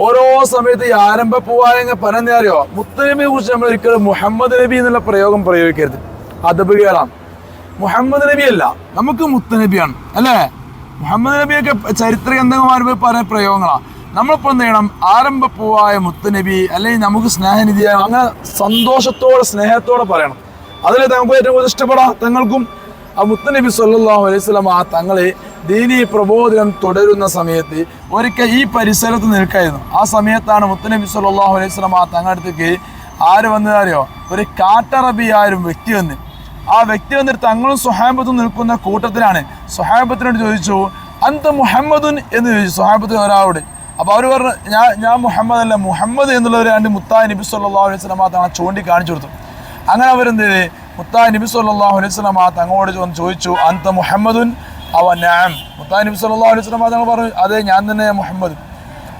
ഓരോ സമയത്ത് ഈ ആരംഭപ്പൂവായ പറഞ്ഞ അറിയോ, മുത്തനബിയെ കുറിച്ച് നമ്മൾ ഒരിക്കലും മുഹമ്മദ് നബി എന്നുള്ള പ്രയോഗം പ്രയോഗിക്കരുത്. അതബ് കേറാം. മുഹമ്മദ് നബി അല്ല, നമുക്ക് മുത്തനബിയാണ് അല്ലേ? മുഹമ്മദ് നബിയൊക്കെ ചരിത്ര ഗ്രന്ഥന്മാർ പറയുന്ന പ്രയോഗങ്ങളാണ്. നമ്മളിപ്പോൾ എന്ത് ചെയ്യണം? ആരംഭപ്പൂവായ മുത്തനബി അല്ലെങ്കിൽ നമുക്ക് സ്നേഹനിധിയായ അങ്ങനെ സന്തോഷത്തോടെ സ്നേഹത്തോടെ പറയണം. അതിൽ നമുക്ക് ഏറ്റവും കൂടുതൽ ഇഷ്ടപ്പെടാം തങ്ങൾക്കും ആ മുത്തനബി സല്ലല്ലാഹു അലൈഹി വസല്ലം തങ്ങളെ ദീനീ പ്രബോധനം തുടരുന്ന സമയത്ത് ഒരിക്കൽ ഈ പരിസരത്ത് നിൽക്കായിരുന്നു. ആ സമയത്താണ് മുത്തനബി സല്ലല്ലാഹു അലൈഹി വസല്ലം തങ്ങളുടെ അടുത്തേക്ക് ആര് വന്നതറിയോ? ഒരു കാട്ടറബിയായ ഒരു വ്യക്തി വന്ന്. ആ വ്യക്തി വന്നിട്ട് തങ്ങളും സ്വഹാബത്തും നിൽക്കുന്ന കൂട്ടത്തിലാണ്. സ്വഹാബത്തിനോട് ചോദിച്ചു, അന്ത മുഹമ്മദുൻ എന്ന് ചോദിച്ചു സ്വഹാബത്തിന് ഒരാളോട്. അപ്പൊ അവർ പറഞ്ഞു, ഞാൻ മുഹമ്മദ് അല്ല, മുഹമ്മദ് എന്നുള്ളവർ രണ്ട് മുത്തായ നബി സല്ലല്ലാഹു അലൈഹി വസല്ലം തങ്ങളെ ചൂണ്ടിക്കാണിച്ചു കൊടുത്തു. അങ്ങനെ അവരെന്ത് ചെയ്ത് മുത്തായ നബി സല്ലല്ലാഹു അലൈഹി വസല്ലം തങ്ങളോട് ചോദിച്ചു, അന്ത മുഹമ്മദുൻ? അവ നഅം. മുത്തായ നബി സല്ലല്ലാഹു അലൈഹി വസല്ലം തങ്ങൾ പറഞ്ഞു, അതെ ഞാൻ തന്നെ മുഹമ്മദ്.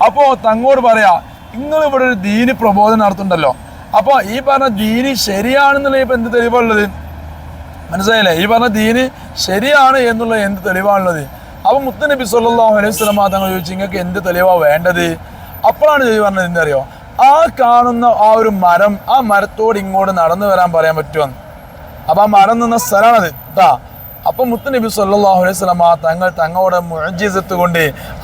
അപ്പോ തങ്ങളോട് പറയാ, നിങ്ങൾ ഇവിടെ ഒരു ദീനി പ്രബോധനം നടത്തുന്നുണ്ടല്ലോ, അപ്പൊ ഈ പറഞ്ഞ ദീനി ശരിയാണെന്നുള്ള ഇപ്പൊ എന്ത് തെളിവാണുള്ളത്? മനസ്സിലായില്ലേ? ഈ പറഞ്ഞ ദീന് ശരിയാണ് എന്നുള്ള എന്ത് തെളിവാണുള്ളത്? അപ്പൊ മുത്തനബി സല്ലല്ലാഹു അലൈഹി വസല്ലം തങ്ങൾ ചോദിച്ചു, നിങ്ങൾക്ക് എന്ത് തെളിവാ വേണ്ടത്? അപ്പോഴാണ് പറഞ്ഞത് എന്തറിയോ, ആ കാണുന്ന ആ ഒരു മരം, ആ മരത്തോട് ഇങ്ങോട്ട് നടന്നു വരാൻ പറയാൻ പറ്റുമെന്ന്. അപ്പൊ ആ മരം നിന്ന സ്ഥലമാണത് കേട്ടാ. അപ്പൊ മുത്തനബി സല്ലല്ലാഹു അലൈഹി വസല്ലം തങ്ങളുടെ മുഅ്ജിസത്ത് കൊണ്ട്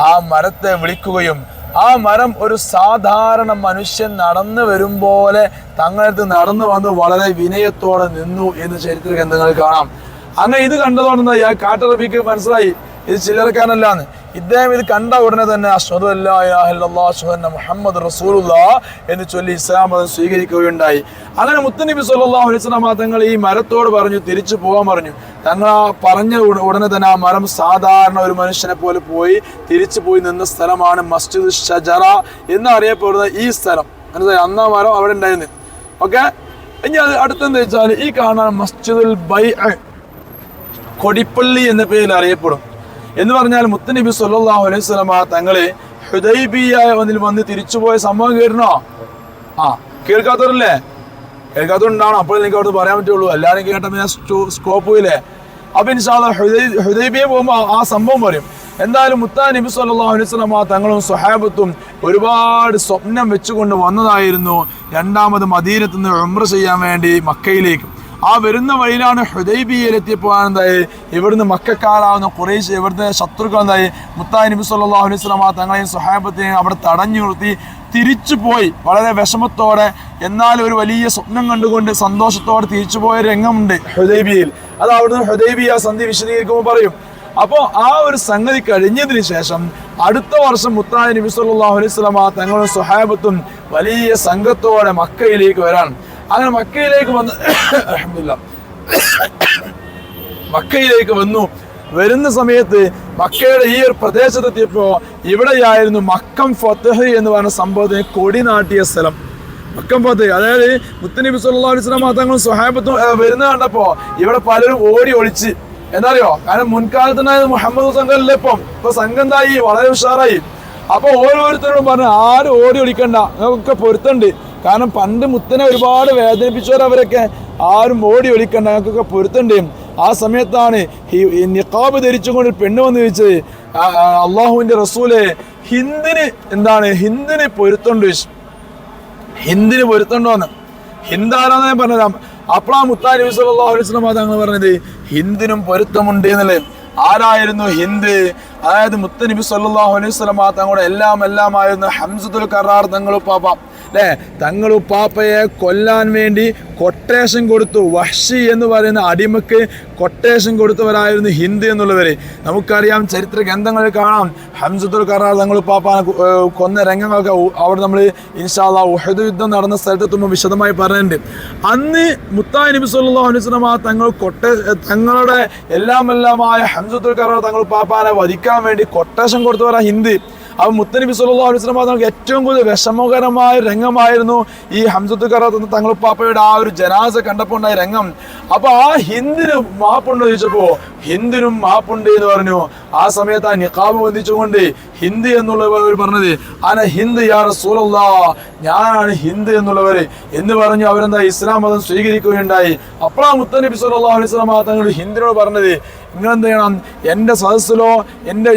ആ മരത്തെ വിളിക്കുകയും ആ മരം ഒരു സാധാരണ മനുഷ്യൻ നടന്നു വരും പോലെ തങ്ങളടുത്ത് നടന്നു വന്ന് വളരെ വിനയത്തോടെ നിന്നു എന്ന് ചരിത്ര ഗ്രന്ഥങ്ങളിൽ കാണാം. അങ്ങനെ ഇത് കണ്ടതോടെന്ന് ആ കാട്ടറബിക്ക് മനസ്സിലായി ഇത് ചില്ലറക്കാരനല്ലാന്ന്. ഇദ്ദേഹം ഇത് കണ്ട ഉടനെ തന്നെ അശ്ഹദു അല്ലാ ഇലാഹ ഇല്ലല്ലാഹ് അശ്ഹദു അന്ന മുഹമ്മദ് റസൂലുള്ളാഹ് എന്ന് ചൊല്ലി ഇസ്ലാം മതം സ്വീകരിക്കുകയുണ്ടായി. അങ്ങനെ മുത്തനബി സല്ലല്ലാഹു അലൈഹി വസല്ലം തങ്ങൾ ഈ മരത്തോട് പറഞ്ഞു തിരിച്ചു പോകാൻ പറഞ്ഞു. തങ്ങൾ ആ പറഞ്ഞ ഉടനെ തന്നെ ആ മരം സാധാരണ ഒരു മനുഷ്യനെ പോലെ പോയി തിരിച്ചു പോയി നിന്ന സ്ഥലമാണ് മസ്ജിദ് ഷജറ എന്നറിയപ്പെടുന്ന ഈ സ്ഥലം. മനസ്സിലായി? അന്നാ മരം അവിടെ ഉണ്ടായിരുന്നു. ഓക്കെ, ഇനി അത് അടുത്തെന്താ വെച്ചാൽ ഈ കാണാൻ മസ്ജിദുൽ ബൈഅ, കൊടിപ്പള്ളി എന്ന പേരിൽ അറിയപ്പെടും. എന്ന് പറഞ്ഞാൽ മുത്തനബി സല്ലല്ലാഹു അലൈഹി വസല്ലം തങ്ങളെ ഹുദൈബിയ വന്ന് തിരിച്ചുപോയ സംഭവം കേൾക്കണോ? കേൾക്കാത്തവരല്ലേ? കേൾക്കാത്തവരുണ്ടാവണം, അപ്പോൾ എനിക്ക് അവിടുന്ന് പറയാൻ പറ്റുള്ളൂ. എല്ലാവരും കേട്ടപ്പോൾ ഞാൻ സ്കോപ്പ് പോയില്ലേ? അപ്പൊ ഇൻഷാ അല്ലാഹ് ഹുദൈബിയ പോകുമ്പോൾ ആ സംഭവം പറയും. എന്തായാലും മുത്താ നബി സല്ലല്ലാഹു അലൈഹി വസല്ലം തങ്ങളും സ്വഹാബത്തും ഒരുപാട് സ്വപ്നം വെച്ചുകൊണ്ട് വന്നതായിരുന്നു രണ്ടാമത് മദീനത്ത് നിന്ന് ഉംറ ചെയ്യാൻ വേണ്ടി മക്കയിലേക്ക്. ആ വരുന്ന വഴിയിലാണ് ഹുദൈബിയയിലെത്തിയപ്പോൾ എന്തായി, ഇവിടുന്ന് മക്കക്കാരാവുന്ന ഖുറൈശ് ഇവിടുത്തെ ശത്രുക്കൾ എന്തായി മുത്താ നബി സല്ലല്ലാഹു അലൈഹി വസല്ലം തങ്ങളെയും സ്വഹാബത്തിനെയും അവിടെ തടഞ്ഞു നിർത്തി തിരിച്ചു പോയി. വളരെ വിഷമത്തോടെ എന്നാൽ ഒരു വലിയ സ്വപ്നം കണ്ടുകൊണ്ട് സന്തോഷത്തോടെ തിരിച്ചുപോയ രംഗമുണ്ട് ഹുദൈബിയയിൽ. അത് അവിടുന്ന് ഹുദൈബിയ സന്ധി വിശദീകരിക്കുമ്പോൾ പറയും. അപ്പോൾ ആ ഒരു സംഗതി കഴിഞ്ഞതിന് ശേഷം അടുത്ത വർഷം മുത്താ നബി സല്ലല്ലാഹു അലൈഹി വസല്ലം തങ്ങളും സ്വഹാബത്തും വലിയ സംഘത്തോടെ മക്കയിലേക്ക് വരാൻ. അങ്ങനെ മക്കയിലേക്ക് വന്ന് അൽഹംദുലില്ലാഹ് മക്കയിലേക്ക് വരുന്ന സമയത്ത് മക്കയുടെ ഈ ഒരു പ്രദേശത്തെത്തിയപ്പോൾ ഇവിടെയായിരുന്നു മക്കം ഫത്ഹ് എന്ന് പറഞ്ഞ സംഭവത്തിന് കൊടി നാട്ടിയ സ്ഥലം. മക്കം ഫത്ഹ്, അതായത് മുത്തനബി സല്ലല്ലാഹു അലൈഹി വസല്ലം തങ്ങളും സ്വഹാബത്തും വരുന്ന കണ്ടപ്പോ ഇവിടെ പലരും ഓടി ഒളിച്ച്. എന്നറിയോ? കാരണം മുൻകാലത്തുണ്ടായത് മുഹമ്മദ് സംഘമല്ലേ. ഇപ്പൊ സംഘം എന്തായി? വളരെ ഉഷാറായി. അപ്പൊ ഓരോരുത്തരോടും പറഞ്ഞു, ആരും ഓടി ഒളിക്കണ്ട, ഞങ്ങൾക്കൊക്കെ പൊരുത്തണ്ട്. കാരണം പണ്ട് മുത്തനെ ഒരുപാട് വേദനിപ്പിച്ചവരവരൊക്കെ, ആരും ഓടി ഒളിക്കണ്ട, ഞങ്ങൾക്കൊക്കെ പൊരുത്തണ്ട്. ആ സമയത്താണ് ഈ നിഖാബ് ധരിച്ചുകൊണ്ട് പെണ്ണ് വന്ന് ചോദിച്ചത്, അള്ളാഹുവിന്റെ റസൂലെ ഹിന്ദിന് പൊരുത്തണ്ട്, ഹിന്ദിന് പൊരുത്തണ്ടോന്ന്. ഹിന്ദാരാന്ന് ഞാൻ പറഞ്ഞതാ. അപ്പോഴാ മുത്താ നബി സല്ലല്ലാഹു അലൈഹി വസല്ലം തങ്ങൾ പറഞ്ഞത് ഹിന്ദിനും പൊരുത്തമുണ്ട് എന്നല്ലേ. ആരായിരുന്നു ഹിന്ദ്? അതായത് മുത്തനബി സല്ലല്ലാഹു അലൈഹി വസല്ലം തങ്ങളുടെ എല്ലാമായിരുന്നു ഹംസത്തുൽ കറാർ തങ്ങളുപ്പാപ്പ അല്ലേ. തങ്ങളുപ്പാപ്പയെ കൊല്ലാൻ വേണ്ടി കൊട്ടേഷൻ കൊടുത്തു. വഹ്ഷി എന്ന് പറയുന്ന അടിമക്ക് കൊട്ടേഷൻ കൊടുത്തവരായിരുന്നു ഹിന്ദ് എന്നുള്ളവര്. നമുക്കറിയാം, ചരിത്ര ഗ്രന്ഥങ്ങളിൽ കാണാം ഹംസത്തുൽ കറാർ തങ്ങളുപ്പാപ്പാനെ കൊന്ന രംഗങ്ങളൊക്കെ അവിടെ നമ്മൾ ഇൻഷാ അല്ലാഹ് ഉഹദ് യുദ്ധം നടന്ന സ്ഥലത്തെത്തുമ്പോൾ വിശദമായി പറയുന്നുണ്ട്. അന്ന് മുത്തായി നബി സല്ലല്ലാഹു അലൈഹി വസല്ലം തങ്ങൾ തങ്ങളുടെ എല്ലാമായ ഹംസത്തുൽ കറാർ തങ്ങളുപ്പാപ്പാനെ വധിക്കാൻ വേണ്ടി കൊട്ടേഷൻ കൊടുത്തവരാ ഹിന്ദ്. അപ്പൊ മുത്തനബി സല്ലല്ലാഹു അലൈഹി വസല്ലം തങ്ങൾക്ക് ഏറ്റവും കൂടുതൽ വിഷമകരമായ രംഗമായിരുന്നു ഈ ഹംസത്തുൽ കറാർ തങ്ങളുപ്പാപ്പയുടെ ആ ഒരു ജനാസ കണ്ടപ്പോൾ ഉണ്ടായ രംഗം. അപ്പൊ ആ ഹിന്ദിന് മാപ്പുണ്ടോ ചോദിച്ചപ്പോ ഹിന്ദിനും മാപ്പുണ്ട് എന്ന് പറഞ്ഞു. ആ സമയത്ത് ആ നിഖാബ് ബന്ധിച്ചുകൊണ്ട് ഹിന്ദ് എന്നുള്ളവർ പറഞ്ഞത് അന ഹിന്ദ് യാ റസൂലല്ലാഹ്, ഞാനാണ് ഹിന്ദ് എന്നുള്ളവര് എന്ന് പറഞ്ഞു. അവരെന്താ ഇസ്ലാം മതം സ്വീകരിക്കുകയുണ്ടായി. അപ്പോഴാ മുത്തനബി സല്ലല്ലാഹു അലൈഹി വസല്ലം തങ്ങൾ ഹിന്ദിനോട് പറഞ്ഞത്, നിങ്ങൾ എന്ത് ചെയ്യണം, എൻ്റെ സദസ്സിലോ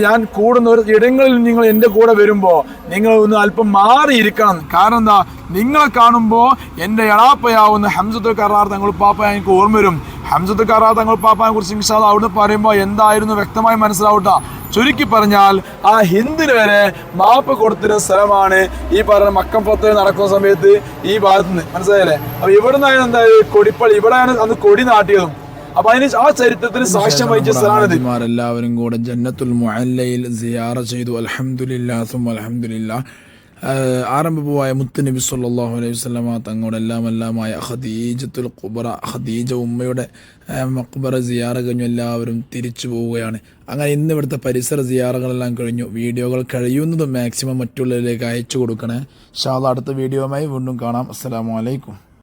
ഞാൻ കൂടുന്ന ഒരു ഇടങ്ങളിൽ നിങ്ങൾ എൻ്റെ കൂടെ വരുമ്പോൾ നിങ്ങൾ ഒന്ന് അല്പം മാറിയിരിക്കണം. കാരണം എന്താ, നിങ്ങളെ കാണുമ്പോൾ എൻ്റെ എളാപ്പയാവുന്ന ഹംസത്തുൽ കറാർ തങ്ങളുപ്പാപ്പ എനിക്ക് ഓർമ്മ വരും. ഹംസത്തുൽ കറാർ തങ്ങളുപ്പാപ്പയെ കുറിച്ച് ഇൻഷാ അല്ലാഹ് അവിടുന്ന് പറയുമ്പോൾ എന്തായിരുന്നു വ്യക്തമായി മനസ്സിലാവട്ടെ. ചുരുക്കി പറഞ്ഞാൽ ആ ഹിന്ദിന് വരെ മാപ്പ് കൊടുത്തിരുന്ന സ്ഥലമാണ് ഈ പറയുന്ന മക്കം ഫത്തഹ് നടക്കുന്ന സമയത്ത് ഈ ഭാഗത്ത് നിന്ന്. മനസ്സിലായല്ലേ? അപ്പൊ ഇവിടെ നിന്നാണ് എന്തായാലും കൊടിപ്പള്ളി, ഇവിടെയാണ് അന്ന് കൊടി നാട്ടിയതും. അപ്പൊ അതിന് ആ ചരിത്രത്തിന് സാക്ഷ്യം വഹിച്ച സ്ഥലമാണിത്. എല്ലാവരും കൂടെ ജന്നത്തുൽ മുഅല്ലയിൽ സിയാറ ചെയ്തു. അൽഹംദുലില്ലാഹ് സുമ്മ അൽഹംദുലില്ലാഹ്. ആരംഭമായ മുത്തുനബി സല്ലല്ലാഹു അലൈഹി വസല്ലമ തങ്ങളുടെ എല്ലാമായ ഖദീജത്തുൽ കുബ്ര, ഖദീജ ഉമ്മയുടെ മഖ്ബറ സിയാറ കഴിഞ്ഞു. എല്ലാവരും തിരിച്ചു പോവുകയാണ്. അങ്ങനെ ഇന്ന് ഇവിടുത്തെ പരിസര സിയാറകളെല്ലാം കഴിഞ്ഞു. വീഡിയോകൾ കഴിയുന്നതും മാക്സിമം മറ്റുള്ളവരിലേക്ക് അയച്ചു കൊടുക്കണേ. ഇൻഷാ അല്ലാഹ് അടുത്ത വീഡിയോയുമായി വീണ്ടും കാണാം. അസ്സലാമു അലൈക്കും.